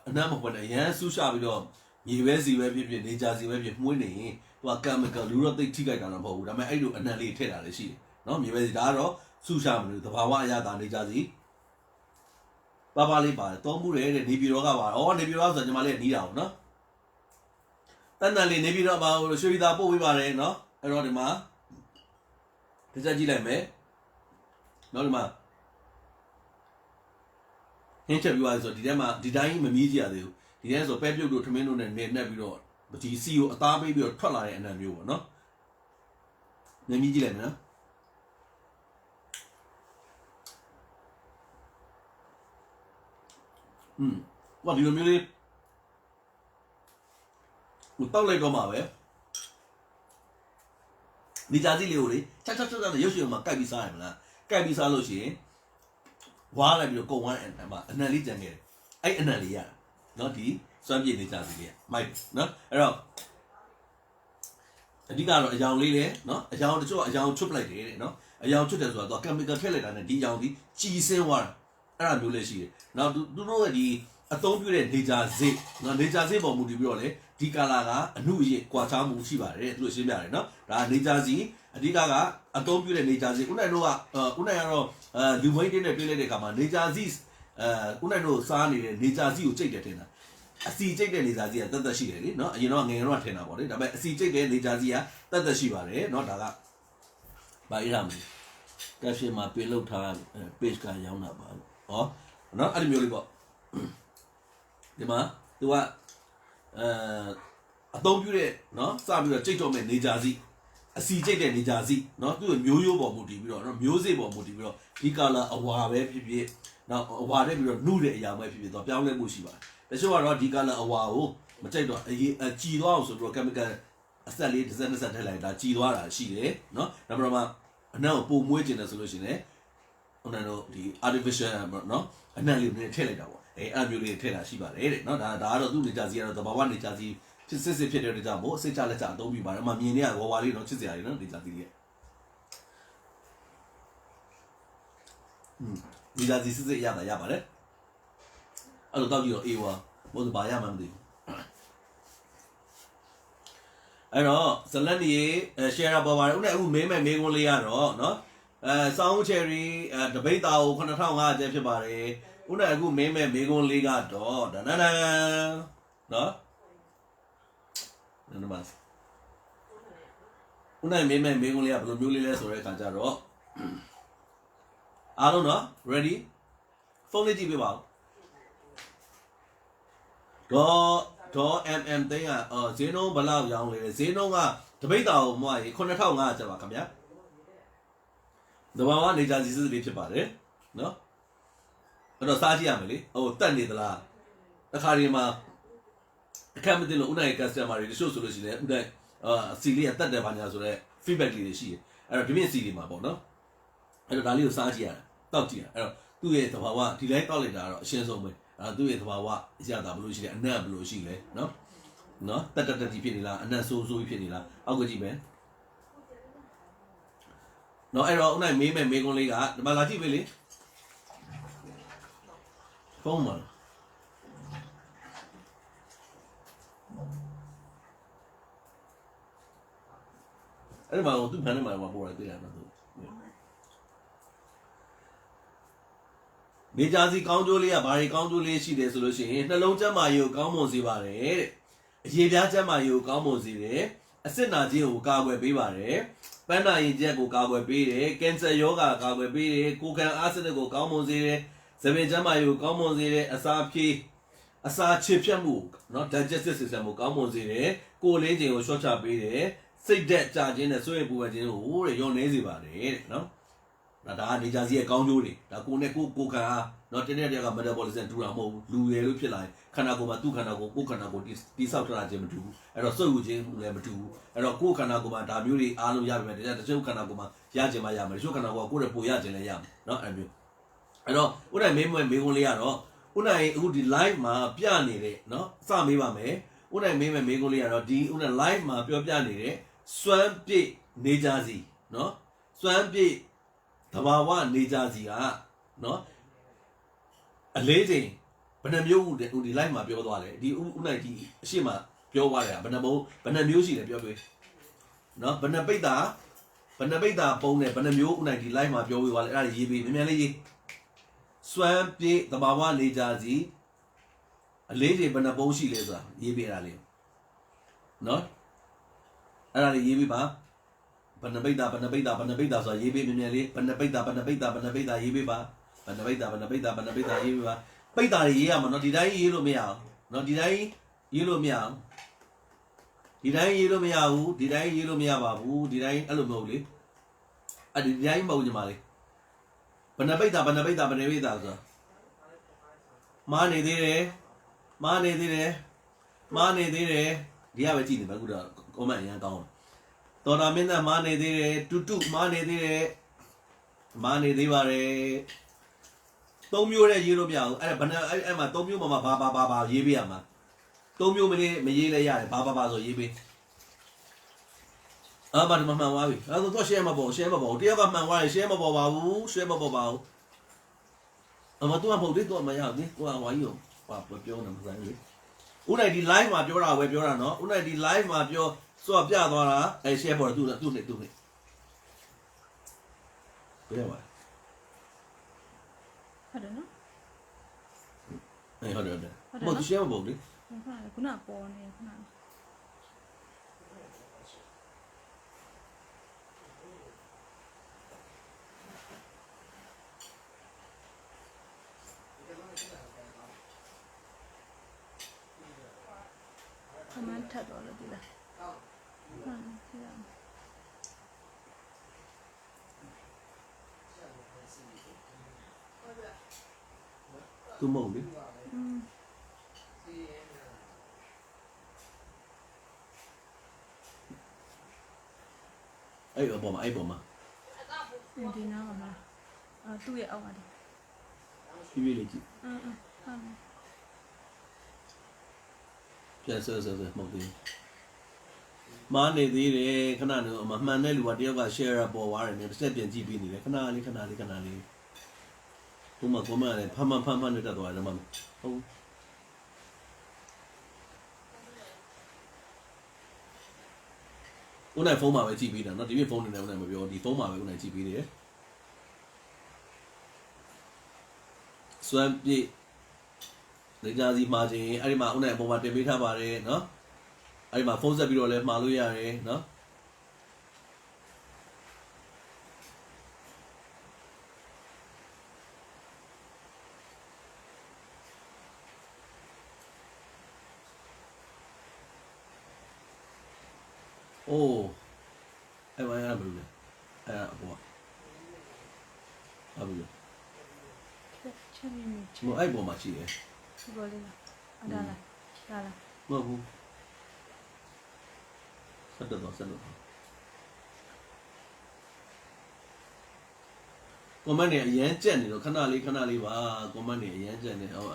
[SPEAKER 1] အနမ်းမဟုတ်နဲ့ရန်ဆူးရှာပြီးတော့ညီပဲစီပဲဖြစ်နေကြစီပဲဖြစ်မှုန်းနေရင်သူကကမ်မီကယ်လူတော့သိထိခိုက်တာတော့မဟုတ်ဘူးဒါပေမဲ့အဲ့လိုအနံလေးထည့်တာလည်းရှိတယ်နော်ညီပဲစီဒါကတော့ဆူးရှာမလို့တဘာဝအရသာနေကြစီပါလေးပါတယ်သုံးမှုတယ်တဲ့နေပြည်တော်ကပါနေပြည်တော်ဆိုညီမလေးနီးတာပေါ့နော်တန်တန်လေးနေပြည်တော်ပါရွှေပြည်သာပို့ပေးပါတယ်နော်အဲ့တော့ဒီမှာတစ်ချက်ကြည့်လိုက်မယ်နော်ဒီမှာဟင်းချက်ပြီးသွားဆိုဒီထဲမှာဒီတိုင်းမမီးကြရသေးဘူးဒီထဲဆိုပဲပြုတ်တို့ထမင်းတို့နဲ့နေနှက်ပြီးတော့ဒီစီကိုအသားပေးပြီးတော့ထွက်လာတဲ့အနံမျိုးပေါ့နော်မမီးကြည့်လိုက်မယ်နော်ဘာဒီလိုမျိုးလေးကိုတောက်လိုက်တော့မှာပဲဒီကြစီလေးကိုလေချက်ရုပ်ရှင်မှာကိုက်ပြီးစားရမလားကိုက်ပြီးစားလို့ရှိရင်ဝါလိုက်ပြီးတော့ကုံဝမ်းအနံလေးကြံခဲ့တယ်အဲ့အနံလေးရနော်ဒီစွမ်းပြည့်နေကြစီလေးမိုက်နော်အဲ့တော့အဓိကတော့အယောင်လေးလေနော်အယောင်တချို့အယောင်ချွတ်ပလိုက်တယ်တဲ့နော်အယောင်ချွတ်တယ်ဆိုတော့ကင်မီကယ်ထည့်လိုက်တာနဲ့ဒီအယောင်ဒီကြီးစင်းသွားတာအဲ့ဒါမျိုးလေးရှိတယ်နောက်သူတို့ရဲ့ဒီအသုံးပြုတဲ့နေကြစိတ်နော်နေကြစိတ်ပေါ်မူတည်ပြီးတော့လေဒီကာလာကအနုရစ်ကွာခြားမှုရှိပါတယ်သူတို့ရှင်းပြတယ်နော်ဒါနေကြစီအဓိကအသုံးပြုတဲ့နေကြစီဦးနိုင်တို့ကဦးနိုင်ကတော့လူဝိန်းတင်းနဲ့တွေ့လိုက်တဲ့အခါမှာနေကြစီဦးနိုင်တို့စားနေတဲ့နေကြစီကိုကြိတ်တယ်ထင်တာ အစီကျိတ်တဲ့နေစာကြီးကတတ်ရှိတယ်လေနော်အရင်တော့ငယ်ငယ်တော့ထင်တာပေါ့လေဒါပေမဲ့အစီကျိတ်တဲ့နေစာကြီးကတတ်ရှိပါတယ်နော်ဒါကဘာရမ်းကက်ရှင်မှာပြင်လောက်ထား page ကရောင်းတာပါဟောနော်အဲ့ဒီမျိုးလေးပေါ့ဒီမှာသူကအသုံးပြုတဲ့နော်စပြီးတော့ကြိတ်တော့မဲ့နေစာကြီးအစီကျိတ်တဲ့နေစာကြီးနော်သူ့မျိုးရိုးပေါ်မူတည်ပြီးတော့နော်မျိုးစေ့ပေါ်မူတည်ပြီးတော့ဒီ color အဝါပဲဖြစ်ဖြစ်နော်အဝါတဲ့ပြီးတော့နှုတဲ့အရာပဲဖြစ်ဖြစ်တော့ပြောင်းလဲမှုရှိပါတယ်တချို့ကတော့ဒီ color အဝါကိုမကြိုက်တော့ကြည်သွားအောင်ဆိုတော့ chemical အဆက်လေးတစ်စက်နှစ်စက်ထည့်လိုက်ဒါကြည်သွားတာရှိတယ်နော်ဒါပေမဲ့အနံ့ကိုပုံမွေးကျင်တယ်ဆိုလို့ရှိရင်ဟိုတော့ဒီ artificial နော်အနံ့လေးနဲ့ထည့်လိုက်တာပေါ့အဲ့မျိုးလေးထည့်တာရှိပါတယ်တဲ့နော်ဒါကတော့သူ့နေကြစီကတော့သဘာဝနေကြစီဖြစ်စစ်ဖြစ်တဲ့ကြောင့်မို့စိတ်ချလက်ချအသုံးပြပါတယ်အမှမြင်နေရဝါလေးနော်ချစ်စရာလေးနော်နေကြစီရဲ့နေကြစီစစ်ရတာရပါတယ်အဲ့လိုတော့ကြည့်တော့အေးဝါဘုရားဘာရမှမသိဘူးအဲ့တော့ဇလန်ဒီshare ပေါ်ပါတယ်ဦးနဲ့အခုမေးမဲ့မေးခွန်းလေးရတော့နော်ဆောင်းချယ်ရီတပိတ်တာကို9500ကျပ်ဖြစ်ပါတယ်ဦးနဲ့အခုမေးမဲ့မေးခွန်းလေးကတော့ဒနနန်နော်နမစဦးနဲ့မေးမဲ့မေးခွန်းလေးကဘယ်လိုမျိုးလေးလဲဆိုတဲ့အခါကျတော့အားလုံးနော် ready ဖုန်းလေးကြည့်ပေးပါဦးဒေါ် mm သိန်းကဈေးနှုန်းဘယ်လောက်ရောင်းလဲဈေးနှုန်းကတပိတ်တာကိုမွားရေ9500ကျပ်ပါခင်ဗျာတဘာဝနေကြစီစစ်လေးဖြစ်ပါတယ်နော်အဲ့တော့စားကြည့်ရမယ်လေဟိုတက်နေသလားတစ်ခါဒီမှာအခက်မသိလို့ဦးနိုင် customer တွေတချို့ဆိုလို့ရှိရင်ဦးနိုင်စီလေးကတက်တယ်ပါညာဆိုတော့ feedback လေးတွေရှိတယ်အဲ့တော့ဒီမြင့်စီလေးမှာပေါ့နော်အဲ့တော့ဒါလေးကိုစားကြည့်ရတာတောက်ကြည့်ရအဲ့တော့သူ့ရဲ့တဘာဝဒီတိုင်းတောက်လိုက်တာတော့အရှင်းဆုံးပဲသူ့ရဲ့သဘာဝအရာတာဘလို့ရှိလဲအနံ့ဘလို့ရှိလဲနော်တက်တီဖြစ်နေလားအနံ့ဆိုးဖြစ်နေလားအောက်ကကြည့်မယ်နော်အဲ့တော့ဦးနိုင်မေးမယ်မေးခွန်းလေးကဒီမှာလာကြည့်ပေးလေဖုန်းမှာအဲ့ဒီမှာသူ့ဖန်ထဲမှာပေါ်လာတွေ့ရမှာသူနေကြစီကောင်းကျိုးလေးကဘာတွေကောင်းကျိုးလေးရှိတယ်ဆိုလို့ရှိရင်နှလုံးကျန်းမာရေးကိုကောင်းမွန်စေပါတယ်တဲ့အရေပြားကျန်းမာရေးကိုကောင်းမွန်စေတယ်အစစ်နာခြင်းကိုကာကွယ်ပေးပါတယ်ပန်းနာရင်ချက်ကိုကာကွယ်ပေးတယ်ကင်ဆာရောဂါကာကွယ်ပေးတယ်ကိုယ်ခံအားစနစ်ကိုကောင်းမွန်စေတယ်သပင်ကျန်းမာရေးကိုကောင်းမွန်စေတယ်အစာဖြည့်အစာချေဖြတ်မှုနော် digestive system ကိုကောင်းမွန်စေတယ်ကိုယ်လေးခြင်းကိုရှော့ချပေးတယ်စိတ်သက်ကြာခြင်းနဲ့ဆွေးပူပန်ခြင်းကိုတဲ့ညှော်နေစေပါတယ်တဲ့နော်ဒါကနေကြစီရဲ့ကောင်းကျိုးတွေဒါကိုနဲ့ကိုခံအားနော်တင်းတဲ့တည်းက metabolism တူတာမဟုတ်ဘူးလူရယ်လို့ဖြစ်လာရင်ခန္ဓာကိုယ်မှာသူ့ခန္ဓာကိုယ်ကိုခန္ဓာကိုယ်တိဆောက်ထားခြင်းမတူဘူးအဲ့တော့စုပ်ယူခြင်းလည်းမတူဘူးအဲ့တော့ကိုခန္ဓာကိုယ်မှာဒါမျိုးတွေအားလုံးရပြီမဲ့တချို့ခန္ဓာကိုယ်မှာရခြင်းမရမယ်တချို့ခန္ဓာကိုယ်ကကိုယ့်ရဲ့ပိုရခြင်းလည်းရမယ်နော်အဲ့မျိုးအဲ့တော့ဦးနိုင်မေးခွန်းလေးကတော့ဦးနိုင်အခုဒီ live မှာပြနေတဲ့နော်စမေးပါမယ်ဦးနိုင်မေးခွန်းလေးကတော့ဒီဦးနိုင် live မှာပြောပြနေတဲ့စွမ်းပြည့်နေကြစီနော်စွမ်းပြည့်တဘာဝနေကြစီကနော်အလေးချိန်ဘယ်နှမျိုးဦးဒီ live မှာပြောသွားတယ်ဒီဦးနိုင်ဒီအရှိမပြောသွားတယ်ဘယ်နှမျိုးရှိတယ်ပြောပေးနော်ဘယ်နှပိတ်တာပုံနဲ့ဘယ်နှမျိုးဦးနိုင်ဒီ live မှာပြောပေးသွားလဲအဲ့ဒါရေးပေးမြန်လေးရေးစွမ်းပြေတဘာဝနေကြစီအလေးချိန်ဘယ်နှပုံရှိလဲဆိုတာရေးပေးတာလေးနော်အဲ့ဒါလေးရေးပေးပါဘယ်နှပိတ်တာဆိုတာရေးပေးမြန်လေးဘယ်နှပိတ်တာရေးပေးပါဘယ်နှပိတ်တာရေးပေးပါပိတ်တာတွေရေးရမှာနော်ဒီတိုင်းရေးလို့မရအောင်နော်ဒီတိုင်းရေးလို့မရအောင်ဒီတိုင်းရေးလို့မရဘူးဒီတိုင်းရေးလို့မရပါဘူးဒီတိုင်းအဲ့လိုမဟုတ်လေအဲ့ဒီတိုင်းမဟုတ်ညီမလေးဘယ်နှပိတ်တာဆိုတာမားနေသေးတယ်ဒီကပဲကြည့်နေပါခုတော့ comment အရင်ကောင်းတော်တာမင်းသားမားနေသေးတယ်တူမားနေသေးတယ်မားနေသေးပါတယ်သုံးမျိုးနဲ့ရေးလို့မရဘူးအဲ့မှာသုံးမျိုးမှာဘာရေးပေးရမှာသုံးမျိုးမရေးလဲရတယ်ဘာဆိုရေးပေးဘာဒီမှာမှန်သွားပြီအဲ့တော့ share မပေါ်တယောက်ကမှန်သွားရင် share မပေါ်ပါဘူးအမတူမဟုတ်သေးတော့မရဘူးကိုကဝါကြီးကိုပြောနေမှာလေဦးနိုင်ဒီ live မှာပြောတာပဲပြောတာနော်ဦးနိုင်ဒီ live မှာပြောစောပြသွားတာအဲ့ share ပေါ်တယ်သူ့နေဘယ်လဲဝါဟုတ်တယ်နော်ဟုတ်တယ်မဟုတ် share မပေါ်ဘူးလေ
[SPEAKER 2] ခုနပေါ်နေခုနခမန်းထပ်တော့လို့ဒီလားဟုတ်ဒီလား
[SPEAKER 1] သူမဟုတ်လေအဲ့ပေါ်မှာ
[SPEAKER 2] ဒီနားမှာသူ့ရဲ့အောက်မှာဒီ
[SPEAKER 1] ပြည့်လေးကြည့်
[SPEAKER 2] ဟုတ်
[SPEAKER 1] ပြန်ဆဆမဟုတ်သေးမားနေသေးတယ်ခဏနေမမှန်တဲ့လူကတယောက်က share ပေါ်သွားတယ်တစ်ချက်ပြန်ကြည့်ပြီးနေတယ်ခဏလေးဘုမကောမလည်းဖမ်းနေတတ်သွားတယ်မဟုတ်ဦးနိုင်ဖုန်းမှာပဲကြည့်ပြီးတာเนาะဒီပြဖုန်းနေတယ်ဦးနိုင်မပြောဒီဖုန်းမှာပဲဦးနိုင်ကြည့်ပြီးတယ်စွမ်းပြည့်နေကြစီမှာချင်းအဲ့ဒီမှာဦးနိုင်အပေါ်မှာတင်ပေးထားပါတယ်เนาะအဲ့ဒီမှာဖုန်းဆက်ပြီးတော့လည်းမှာလို့ရတယ်เนาะโอ้အဲ့ဘာရမလို့လဲအဲ့အပေါ်အဘူး
[SPEAKER 2] ချက်နေနေ
[SPEAKER 1] မအဲ့ပေါ်မှာရှိတယ်
[SPEAKER 2] ဒီပေါ်လေးလားဒါလား
[SPEAKER 1] မဟုတ်ဘူးဆက်တော့ကွန်မန့်တွေအရန်ကြက်နေတော့ခဏလေးပါကွန်မန့်တွေအရန်ကြက်နေဟုတ်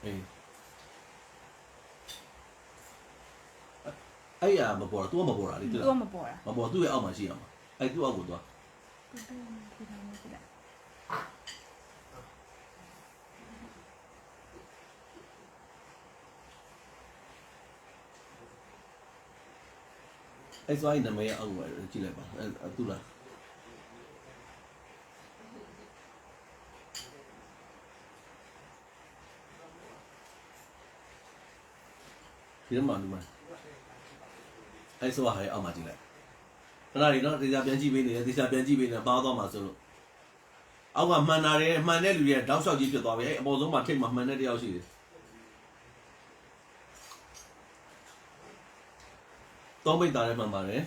[SPEAKER 1] အေးအဲ့ရမပေါ်တာ तू မပေါ်တာလေ
[SPEAKER 2] သူကမပေါ်တာ
[SPEAKER 1] မပေါ်သူ့ရဲ့အောက်မှာရှိရမှာအဲ့သူ့အောက်ကိုသွားအဲ့ဆိုရင်နာမည်အောက်ကိုကြည့်လိုက်ပါအဲ့သူ့လားဒီမှာလူမအဲ့ဆိုဟာရဲ့အောက်မှာကြည့်လိုက်ခဏလေးနော်ဒေသပြန်ကြည့်ပေးနေတယ်ဒေသပြန်ကြည့်ပေးနေပါသွားမှာဆိုလို့အောက်ကမှန်တာတယ်မှန်တဲ့လူရဲ့တောက်လျှောက်ကြီးဖြစ်သွားပြီအဲ့အပေါ်ဆုံးမှာထိတ်မှာမှန်တဲ့တယောက်ရှိတယ်တောမိတ်သားလည်းမှန်ပါတယ်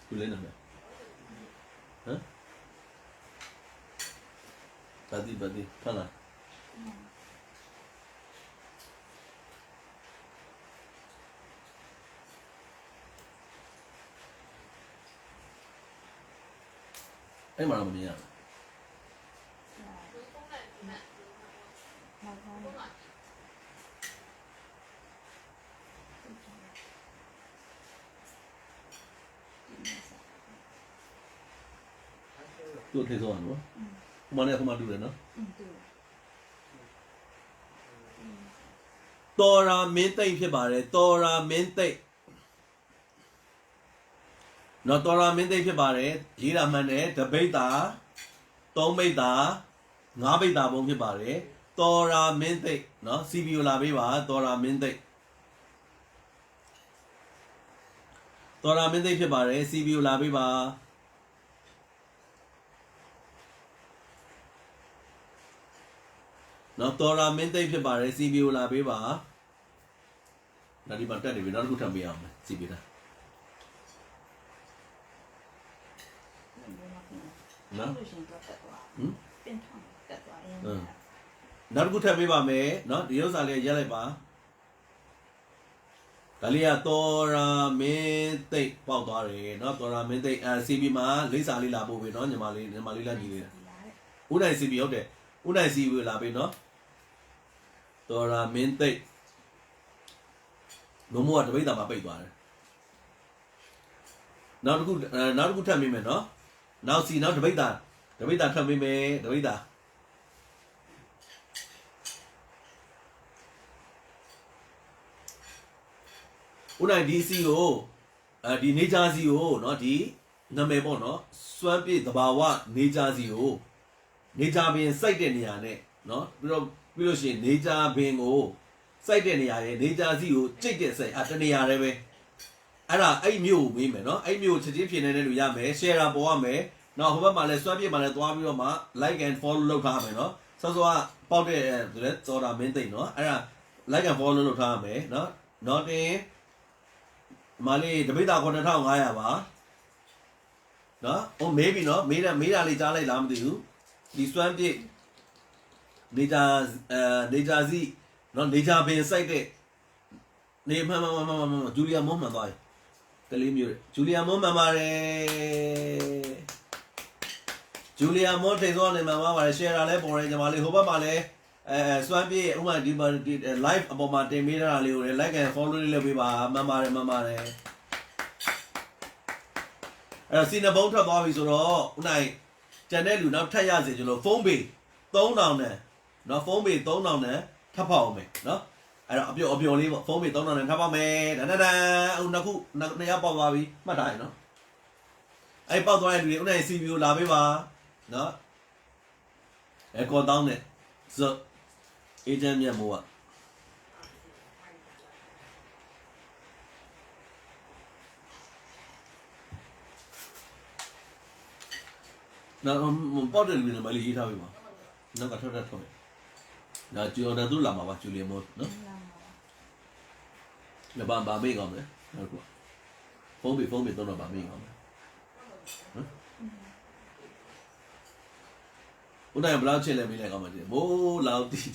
[SPEAKER 1] သူလည်းနာမည်ဟမ်ပါတီဖလာအဲ့မှာတော့မမြင်ရဘူးသူ့ထေဆုံးအောင်နော်ဟိုမှာနဲ့ဟိုမှာတူတယ်နော်တော်ရာမင်းသိမ့်ဖြစ်ပါတယ်တော်ရာမင်းသိမ့်နော်တော်ရာမင်းသိမ့်ဖြစ်ပါတယ်ရေးတာမှန်တယ်တပိတ်တာ3ပိတ်တာ5ပိတ်တာပုံဖြစ်ပါတယ်တော်ရာမင်းသိမ့်နော် CPU လာပေးပါတော်ရာမင်းသိမ့်တော်ရာမင်းသိမ့်ဖြစ်ပါတယ် CPU လာပေးပါနော်တော်ရာမင်းသိမ့်ဖြစ်ပါတယ် CPU လာပေးပါဒါဒီမှာတက်နေပြီနောက်တစ်ခုထပ်ပေးအောင်မယ် CPU တာနော်
[SPEAKER 2] ပြန်ထောင်းတက်သွားရင်
[SPEAKER 1] နောက်တစ်ခုထပ်ပေးပါမယ်နော်ဒီဥစ္စာလေးရက်လိုက်ပါဒါလေးကတော်ရာမင်းသိမ့်ပေါက်သွားတယ်နော်တော်ရာမင်းသိမ့်CB မှာလိပ်စာလေးလာပို့ပြီနော်ညီမလေးလာညီလေးဦးနိုင် CB ဟုတ်တယ်ဦးနိုင် CB လာပြီနော်တော်ရာမင်းသိမ့်လုံးဝတပိတ်တာမှာပိတ်သွားတယ်နောက်တစ်ခုထပ်မိမယ်နော်နောက်စီနောက်တပိတ်တာထပ်မိမယ်တပိတ်တာဦးနိုင်ဒီစီကိုဒီနေချာစီကိုเนาะဒီနာမည်ပေါ့เนาะစွမ်းပြည့်တဘာဝနေချာစီကိုနေချာပင်စိုက်တဲ့နေရာနဲ့เนาะပြီးလို့ရှိရင်နေချာပင်ကို စိုက်တဲ့နေရာရဲ့နေဂျာစီကိုကြိတ်တဲ့စိုက်တနေရာလည်းပဲအဲ့ဒါအဲ့မျိုးကိုမေးမယ်နော်အဲ့မျိုးချက်ချင်းဖြေနေတဲ့လူရမယ် share ပေါ်ရမယ်နော်ဟိုဘက်မှာလည်းစွမ်းပြစ်မှာလည်းသွားပြီးတော့မှ like and follow လုပ်ထားမယ်နော်စောစောကပေါက်တဲ့သောတာမင်းသိမ့်နော်အဲ့ဒါ like and follow လုပ်ထားရမယ်နော်နော်တင်မာလေးတပိတ်တာ9500ပါနော်ဟိုမေးပြီနော်မေးတာလေးကြားလိုက်လားမသိဘူးဒီစွမ်းပြစ်နေဂျာစီနော်နေဂျာပင်စိုက်တဲ့နေမှန်ဂျူလီယာမွန်မှန်သွားပြီကလေးမျိုးဂျူလီယာမွန်မှန်ပါတယ်ဂျူလီယာမွန်ထိန်သွားနေမှန်ပါတယ် share လည်းပေါ်တယ်ညီမလေးဟိုဘက်မှာလည်းစွမ်းပြည့်ဥမာဒီ live အပေါ်မှာတင်ပေးတာလေးကိုလည်း like and follow လေးလုပ်ပေးပါမှန်ပါတယ်အဲ့စီနဘုံထွက်သွားပြီဆိုတော့ဦးနိုင်ကျန်တဲ့လူနောက်ထပ်ရစေကျွန်တော်ဖုန်းပေ3000နဲ့နော်ဖုန်းပေ3000နဲ့ထပ်ဖောက်အောင်မယ်နော်အဲ့တော့အပျော်လေးပေါ့ဖုန်းပေ3000နဲ့ထပ်ဖောက်မယ်ဒန်အခုနှစ်ယောက်ပေါက်သွားပြီမှတ်ထားရနော်အဲ့ပေါက်သွားတဲ့လူတွေဦးနိုင် CPU လာပေးပါနော်ကောတောင်းနဲ့ဇော့အေဂျင့်မြတ်မိုးကနော်ပေါက်တဲ့လူတွေလည်းမလေးရေးထားပြီပါနောက်ကထွက်မယ်ဒါကျူအော်ဒါသူလာမှာပါကျူလီမိုးနော်လဘာမေးကောင်းတယ်ဟုတ်ကွာဖုန်းပြီးတော့ဗာမေးကောင်းတယ်နော်ဦးနိုင်ဘလောက်ချစ်လဲမေးလိုက်ကောင်းမှာဒီမိုးလောက်တီး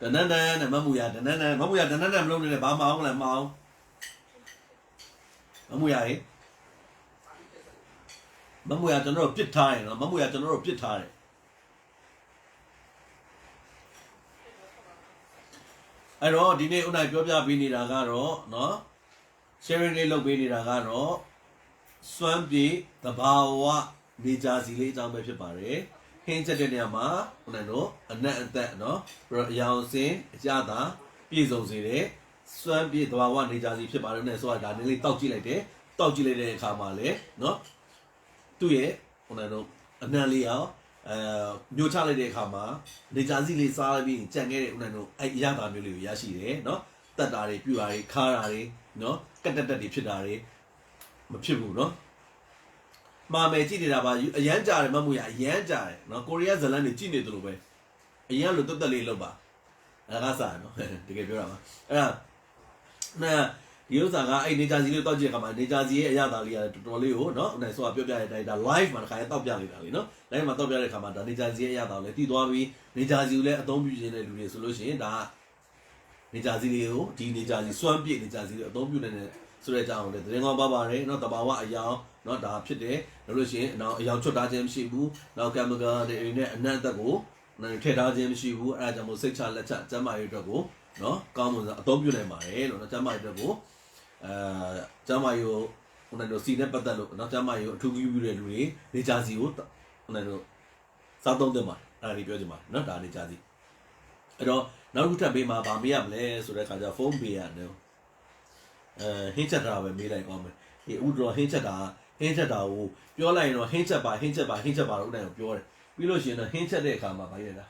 [SPEAKER 1] တနန်းနဲ့မမူရတနန်းနဲ့မလုံးနေတယ်ဘာမအောင်လဲမအောင်မမူရဟေးမမူရကျွန်တော်တို့ပြစ်ထားတယ်နော်မမူရကျွန်တော်တို့ပြစ်ထားတယ်အဲ့တော့ဒီနေ့ဦးနိုင်ပြောပြပေးနေတာကတော့နော် sharing လေးလုပ်ပေးနေတာကတော့စွမ်းပြေသဘာဝနေကြစီလေးအကြောင်းပဲဖြစ်ပါတယ်ဟင်းချက်တဲ့နေရာမှာဦးနိုင်တို့အနက်အသက်နော်အရောင်စင်အကြတာပြည့်စုံစေတဲ့စွမ်းပြေသဘာဝနေကြစီဖြစ်ပါတယ်နဲ့ဆိုတာဒါနည်းလေးတောက်ကြည့်လိုက်တယ်တောက်ကြည့်လိုက်တဲ့အခါမှာလေနော်သူ့ရဲ့ဦးနိုင်တို့အနံလေးအောင်မျိုးချလိုက်တဲ့အခါမှာနေကြစီလေးစားပြီးကြံခဲ့တဲ့ဦးနိုင်တို့အဲ့အရသာမျိုးလေးကိုရရှိတယ်နော်တက်တာတွေပြူတာတွေခါတာတွေနော်ကတ်တက်တွေဖြစ်တာတွေမဖြစ်ဘူးနော်မာမယ်ကြည့်နေတာပါအရန်ကြတယ်မမှုရအရန်ကြတယ်နော်ကိုရီးယားဇလန်တွေကြည့်နေတယ်လို့ပဲအရန်လို့တက်လေးလောက်ပါအဲ့ဒါကစားနော်တကယ်ပြောတာပါအဲ့ဒါဒီဥစ္စာကအဲ့နေကြစီလေးတောက်ကြည့်တဲ့အခါမှာနေကြစီရဲ့အရသာလေးကတော်တော်လေးကိုနော်အဲ့ဆိုတာပြောပြတဲ့အတိုင်းဒါ live မှာတစ်ခါရတောက်ပြလိုက်တာလေနော် live မှာတောက်ပြတဲ့အခါမှာဒါနေကြစီရဲ့အရသာလေးတည်သွားပြီးနေကြစီကိုလည်းအသုံးပြုနေတဲ့လူတွေဆိုလို့ရှိရင်ဒါနေကြစီလေးကိုဒီနေကြစီစွမ်းပြည့်နေကြစီလေးအသုံးပြုနေတဲ့ဆိုတဲ့အကြောင်းကိုလည်းသတင်းကောင်းပါပါတယ်နော်တဘာဝအယောင်နော်ဒါဖြစ်တယ်လို့ရှိရင်အယောင်ချွတ်ထားခြင်းမရှိဘူးနောက်ကင်မရာတွေနဲ့အနံ့အသက်ကိုထည့်ထားခြင်းမရှိဘူးအဲ့ဒါကြောင့်မို့စိတ်ချလက်ချကျန်းမာရေးအတွက်ကိုနော်ကောင်းမွန်စွာအသုံးပြုနိုင်ပါတယ်လို့နော်ကျန်းမာရေးအတွက်ကိုကျမ်းမာရေးကိုဟိုနဲ့တို့စီနဲ့ပတ်သက်လို့နော်ကျမ်းမာရေးကိုအထူးပြုတဲ့လူတွေနေကြစီကိုဟိုနဲ့တို့စားသုံးသင့်ပါတယ်အဲ့ဒါလေးပြောချင်ပါတယ်နော်ဒါနေကြစီအဲ့တော့နောက်တစ်ခုထပ်ပေးမှာဗာမေးရမလဲဆိုတဲ့ခါကျဖုန်းပေးရတယ်ဟင်းချက်တာပဲမေးလိုက်ကောင်းမယ်ဒီဥတော်ဟင်းချက်တာကိုပြောလိုက်ရင်တော့ဟင်းချက်ပါလို့ဥတိုင်းကိုပြောတယ်ပြီးလို့ရှိရင်တော့ဟင်းချက်တဲ့အခါမှာဗာရတာ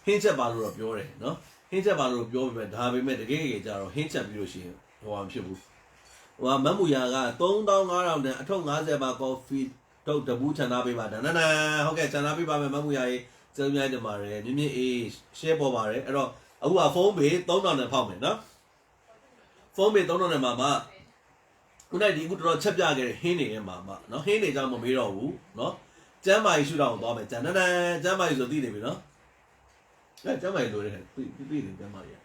[SPEAKER 1] ဟင်းချက်ပါလို့တော့ပြောတယ်နော်ဟင်းချက်ပါလို့ပြောပေမဲ့ဒါပေမဲ့တကယ်ကြတော့ဟင်းချက်ပြီးလို့ရှိရင်ဟိုမဖြစ်ဘူးဟိုမတ်မူရာက3500နဲ့အထုပ်50ပါကော်ဖီထုတ်တပူးချန်သားပေးပါဒါနဟုတ်ကဲ့ချန်သားပေးပါမယ်မတ်မူရာရေးကျေးဇူးများတင်ပါတယ်မြင့်အေး share ပေါ်ပါတယ်အဲ့တော့အခုကဖုန်းပေ3000နဲ့ဖောက်မယ်နော်ဖုန်းပေ3000နဲ့မှာခုနကဒီအခုတော်ချက်ပြခဲ့တဲ့ဟင်းနေထဲမှာနော်ဟင်းနေကြောင်းမမေးတော့ဘူးနော်ကျမ်းမာရေးရှုထောင့်သွားမယ်ကျမ်းမာရေးဆိုသိနေပြီနော်ကျမ်းမာရေးလိုတယ်ပြီးတယ်ကျမ်းမာရေး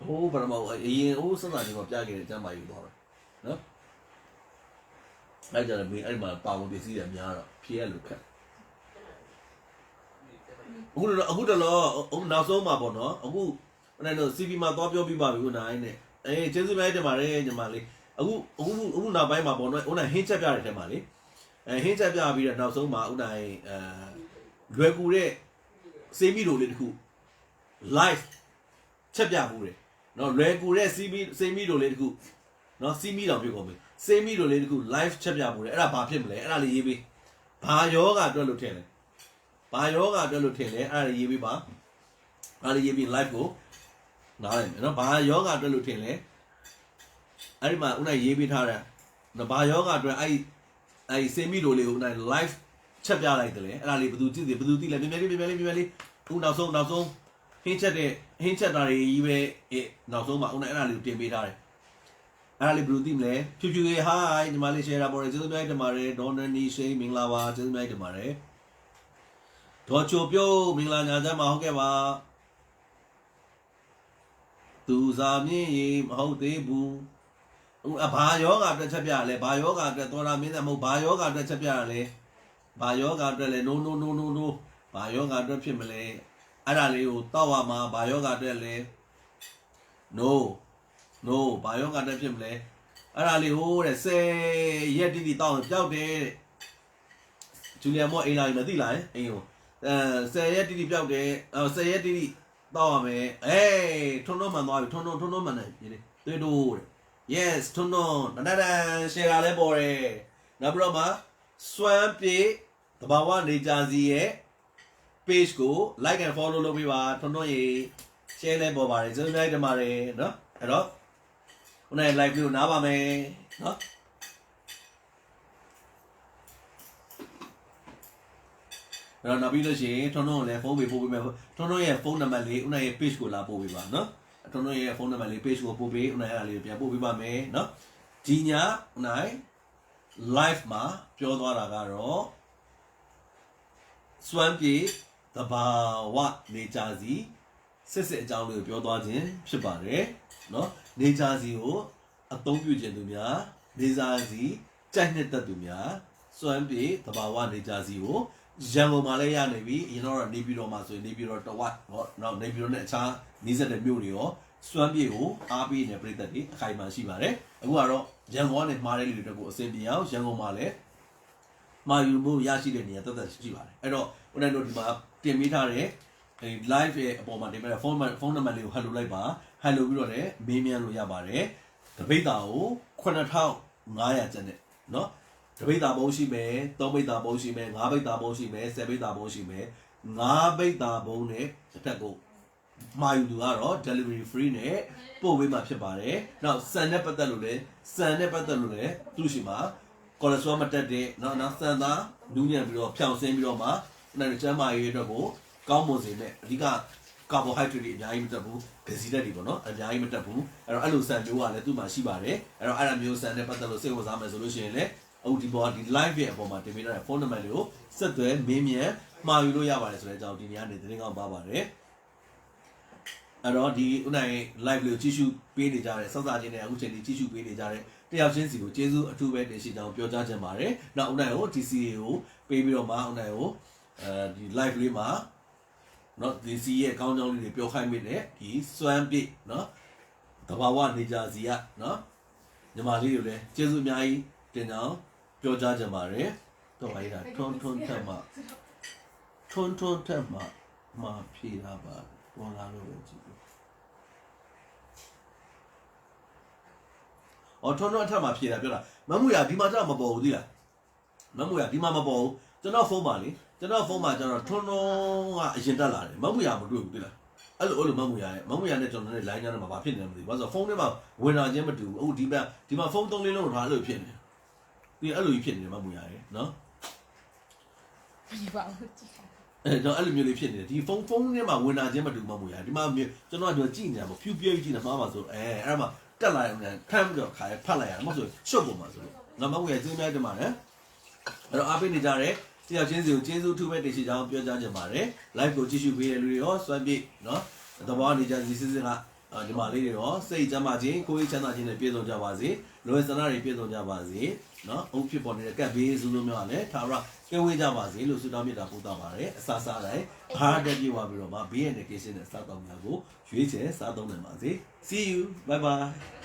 [SPEAKER 1] ဟိုဘာမှမဟုတ်အရင်စစချင်းကပြခဲ့တဲ့ကျမ်းမာရေးသွားတယ်နော်အဲ့ကြတယ်မင်းအဲ့မှာပါဝင်ပစ္စည်းတွေများတော့ဖြေရလို့ခက်အခုတော့နောက်ဆုံးမှာပေါ့နော်အခုအဲ့တော့ CV မှာသွားပြောပြပါပြီခုနိုင်နဲ့ကျေးဇူးများတင်ပါတယ်ညီမလေးအခုနောက်ပိုင်းမှာပေါ့နော်ဦးနိုင်ဟင်းချက်ပြတဲ့ထဲမှာလေဟင်းချက်ပြပြီးတော့နောက်ဆုံးမှာဦးနိုင်လွယ်ကူတဲ့စေးမီတို့လေးတခု live ချက်ပြမှုတယ်နော်လွယ်ကူတဲ့စေးမီတို့လေးတခု နော်စီမီတော့ပြုတ်ကုန်ပြီစေးမီတို့လေးတခု live ချက်ပြပို့တယ်အဲ့ဒါဘာဖြစ်မလဲအဲ့ဒါလေးရေးပေးဘာယောဂအတွက်လို့ထင်လဲဘာယောဂအတွက်လို့ထင်လဲအဲ့ဒါလေးရေးပေးပါအဲ့ဒါလေးရေးပြီး live ကိုနားလိုက်မယ်နော်ဘာယောဂအတွက်လို့ထင်လဲအဲ့ဒီမှာဦးနိုင်ရေးပေးထားတယ်နော်ဘာယောဂအတွက်အဲ့စေးမီတို့လေးကိုဦးနိုင် live ချက်ပြလိုက်တယ်လေအဲ့ဒါလေးဘယ်သူကြည့်ဘယ်သူသိလဲမြင်မြင်လေးဦးနောက်ဆုံးဟင်းချက်တာတွေကြီးပဲနောက်ဆုံးမှာဦးနိုင်အဲ့ဒါလေးကိုတင်ပေးထားတယ်အဲ့ဒါလေးဘယ်လိုသိမလဲဖြူဖြူရေ hi ဒီမှာလေး share တာပေါ်တယ်ကျေးဇူးများတင်ပါတယ်ဒေါ်နနီရှိန်မင်္ဂလာပါကျေးဇူးများတင်ပါတယ်ဒေါ်ချိုပြုတ်မင်္ဂလာညာချမ်းပါဟုတ်ကဲ့ပါသူစားမြင့်ရေမဟုတ်သေးဘူးဘာယောဂအတွက်ချက်ပြရလဲဘာယောဂအတွက်တော်တာမင်းသက်မဟုတ်ဘာယောဂအတွက်ချက်ပြရလဲဘာယောဂအတွက်လဲ no ဘာယောဂအတွက်ဖြစ်မလဲအဲ့ဒါလေးကိုတောက်ရမှာဘာယောဂအတွက်လဲ no ဘာယောဂအတွက်ဖြစ်မလဲအဲ့ဒါလေးဟိုတဲ့10ရက်တိတိတောက်ပျောက်တယ်ဂျူလီယာမော့အိမ်လာမသိလားအိမ်ကို10ရက်တိတိပျောက်တယ်10ရက်တိတိတောက်ရမယ်ထွန်းမှန်သွားပြီထွန်းမှန်တယ်ဒီလေးတွေ့တို့တဲ့ yes ထွန်းတန်ရှယ်တာလဲပေါ်တယ်နောက်ပြီးတော့မှစွမ်းပြေတဘာဝနေကြစီရဲ့ page ကို like and follow လုပ်ပေးပါထွန်းရေ share လဲပေါ်ပါတယ်ကျေးဇူးများတင်ပါတယ်နော်အဲ့တော့ခုနက live ကိုနားပါမယ်နော်အဲ့တော့နောက်ပြီးလို့ရှိရင်ထွန်းကိုလည်းဖုန်းပေးပို့ပေးမယ်ထွန်းရဲ့ဖုန်းနံပါတ်လေးဦးနိုင်ရဲ့ page ကိုလာပို့ပေးပါနော်ထွန်းရဲ့ဖုန်းနံပါတ်လေး page ကိုပို့ပေးဦးနိုင်အဲ့ဒါလေးကိုပြန်ပို့ပေးပါမယ်နော်ဒီညဦးနိုင် live မှာပြောသွားတာကတော့စွမ်းပြေတဘာဝနေကြစီစစ်အကြောင်းလေးကိုပြောသွားခြင်းဖြစ်ပါတယ်နော်နေကြစီကိုအသုံးပြုခြင်းသူများနေကြစီကြိုက်နှစ်သက်သူများစွမ်းပြေတဘာဝနေကြစီကိုရန်ကုန်မှာလည်းရနေပြီအရင်တော့နေပြည်တော်မှာဆိုရင်နေပြည်တော်တဝက်ဟောနောက်နေပြည်တော်နဲ့အခြားနီးစပ်တဲ့မြို့တွေရောစွမ်းပြေကိုအားပေးနေပြည်သက်တွေအခိုင်အမာရှိပါတယ်အခုကတော့ရန်ကုန်နဲ့မှားတဲ့လူတွေအတွက်ကိုအဆင်ပြေအောင်ရန်ကုန်မှာလည်းမှာယူမှုရရှိတဲ့နေရာတက်ရှိပါတယ်အဲ့တော့ဦးနိုင်တို့ဒီမှာတင်ပေးထားတဲ့live ရဲ့အပေါ်မှာတင်ပေးတဲ့ဖုန်းနံပါတ်လေးကို hello လိုက်ပါ hello ပြီးတော့လည်းမေးမြန်းလို့ရပါတယ်တပိတ်တာကို9500ကျပ်နဲ့เนาะတပိတ်တာဘုံရှိမယ်3ပိတ်တာဘုံရှိမယ်5ပိတ်တာဘုံရှိမယ်10ပိတ်တာဘုံရှိမယ်5ပိတ်တာဘုံနဲ့တစ်ထက်ကိုမှာယူသူကတော့ delivery free နဲ့ပို့ပေးမှာဖြစ်ပါတယ်နောက်စံနဲ့ပတ်သက်လို့လည်းသူ့ရှိမှာ cholesterol မတက်တဲ့နောက်စံသားနူးညံ့ပြီးတော့ဖြောင်ဆင်းပြီးတော့မှနောက်ကျန်းမာရေးအတွက်ကိုကောင်းမွန်စေမဲ့အဓိက carbohydrate တွေအများကြီးမတက်ဘူးဂစီဓာတ်တွေပေါ့နော်အများကြီးမတက်ဘူးအဲ့တော့အဲ့လိုဆန်မျိုးကလည်းသူ့မှာရှိပါတယ်အဲ့တော့အဲ့ဒါမျိုးဆန်နဲ့ပတ်သက်လို့စိတ်ဝင်စားမယ်ဆိုလို့ရှိရင်လည်းအခုဒီပေါ်ဒီ live ရဲ့အပေါ်မှာတင်ပေးထားတဲ့ဖုန်းနံပါတ်လေးကိုဆက်သွယ်မေးမြန်းမှာယူလို့ရပါတယ်ဆိုတဲ့အကြောင်းဒီနေ့ကနေသတင်းကောင်းပါပါတယ်အဲ့တော့ဒီဦးနိုင် live လေးကိုကြည့်ရှုပေးနေကြတဲ့စောစားချင်းနဲ့အခုချိန်ဒီကြည့်ရှုပေးနေကြတဲ့တယောက်ချင်းစီကိုကျေးဇူးအထူးပဲတင်ရှိကြောင်းပြောကြားချင်ပါတယ်နောက်ဦးနိုင်ကို DCA ကိုပေးပြီးတော့မှဦးနိုင်ကိုဒီ live လေးမှာเนาะဒီစီရဲ့အကောင်းကြောင်းလေးတွေပြောခိုင်းမိတယ်ဒီစွမ်းပြည့်เนาะတဘာဝနေကြစီကเนาะညီမလေးတွေလည်းကျေးဇူးအများကြီးတင်ကြောင်းပြောကြားကြပါတယ်တော့ပါရတာထွန်းထက်မှဖြေတာပါပေါ်လာလို့ပဲကြည့်အော်ထွန်းအထက်မှာဖြေတာပြောတာမမှုရဒီမှာကျတော့မပေါ်ဘူးသိလားမမှုရဒီမှာမပေါ်ဘူးကျွန်တော်ဖုန်းပါလေကျွန်တော်ဖုန်းမှာကျတော့ထွန်းကအရင်တက်လာတယ်မမှုရမတွေ့ဘူးသိလားအဲ့လိုမမှုရနဲ့ကျွန်တော်နဲ့ line ကြတော့မှာဖြစ်နေတယ်မသိဘူးဘာလို့ဆိုဖုန်းထဲမှာဝင်လာခြင်းမတူဘူးအခုဒီမှာဖုန်း3 လုံးထားအဲ့လိုဖြစ်နေဒီအဲ့လိုကြီးဖြစ်နေတယ်မမှုရရဲ့နော်
[SPEAKER 2] မပါဘူးကြည့်
[SPEAKER 1] တော့အဲ့လိုမျိုးလေးဖြစ်နေတယ်ဒီဖုန်းထဲမှာဝင်လာခြင်းမတူမမှုရဒီမှာကျွန်တော်ကကြည့်နေတာပေါ့ဖြူပြည့်ကြည့်နေမှာပါဆိုအဲ့မှာတက်လာရင်ထမ်းပြီးတော့ခါဖတ်လိုက်ရတယ်မဟုတ်ဆိုရှုပ်ပုံမှာဆိုတော့မမှုရကျင်းများတယ်မှာလေအဲ့တော့အားပေးနေကြတယ်တယောက်ချင်းစီကိုကျေးဇူးထူးပဲတင်ရှိကြောင်းပြောကြားချင်ပါတယ် live ကိုကြည့်ရှုပေးတဲ့လူတွေရောစွမ်းပြည့်နော်သဘောနေကြစီစစ်ကဒီမှာလေးတွေရောစိတ်ချမ်းသာခြင်းကိုယ်ရေးချမ်းသာခြင်းနဲ့ပြည့်စုံကြပါစေလူဝဲဆန္ဒတွေပြည့်စုံကြပါစေနော်အုပ်ဖြစ်ပေါ်နေတဲ့ကပ်ဘေးစုလုံးများလည်းထာဝရကဲဝေးကြပါစေလို့ဆုတောင်းမြတ်တာပို့တာပါတယ်အစားစားတိုင်းအားတက်ပြေဝပြီးတော့မှဘေးရတဲ့ကိစ္စနဲ့စားတော့များကိုရွေးချယ်စားသုံးနိုင်ပါစေ see you bye bye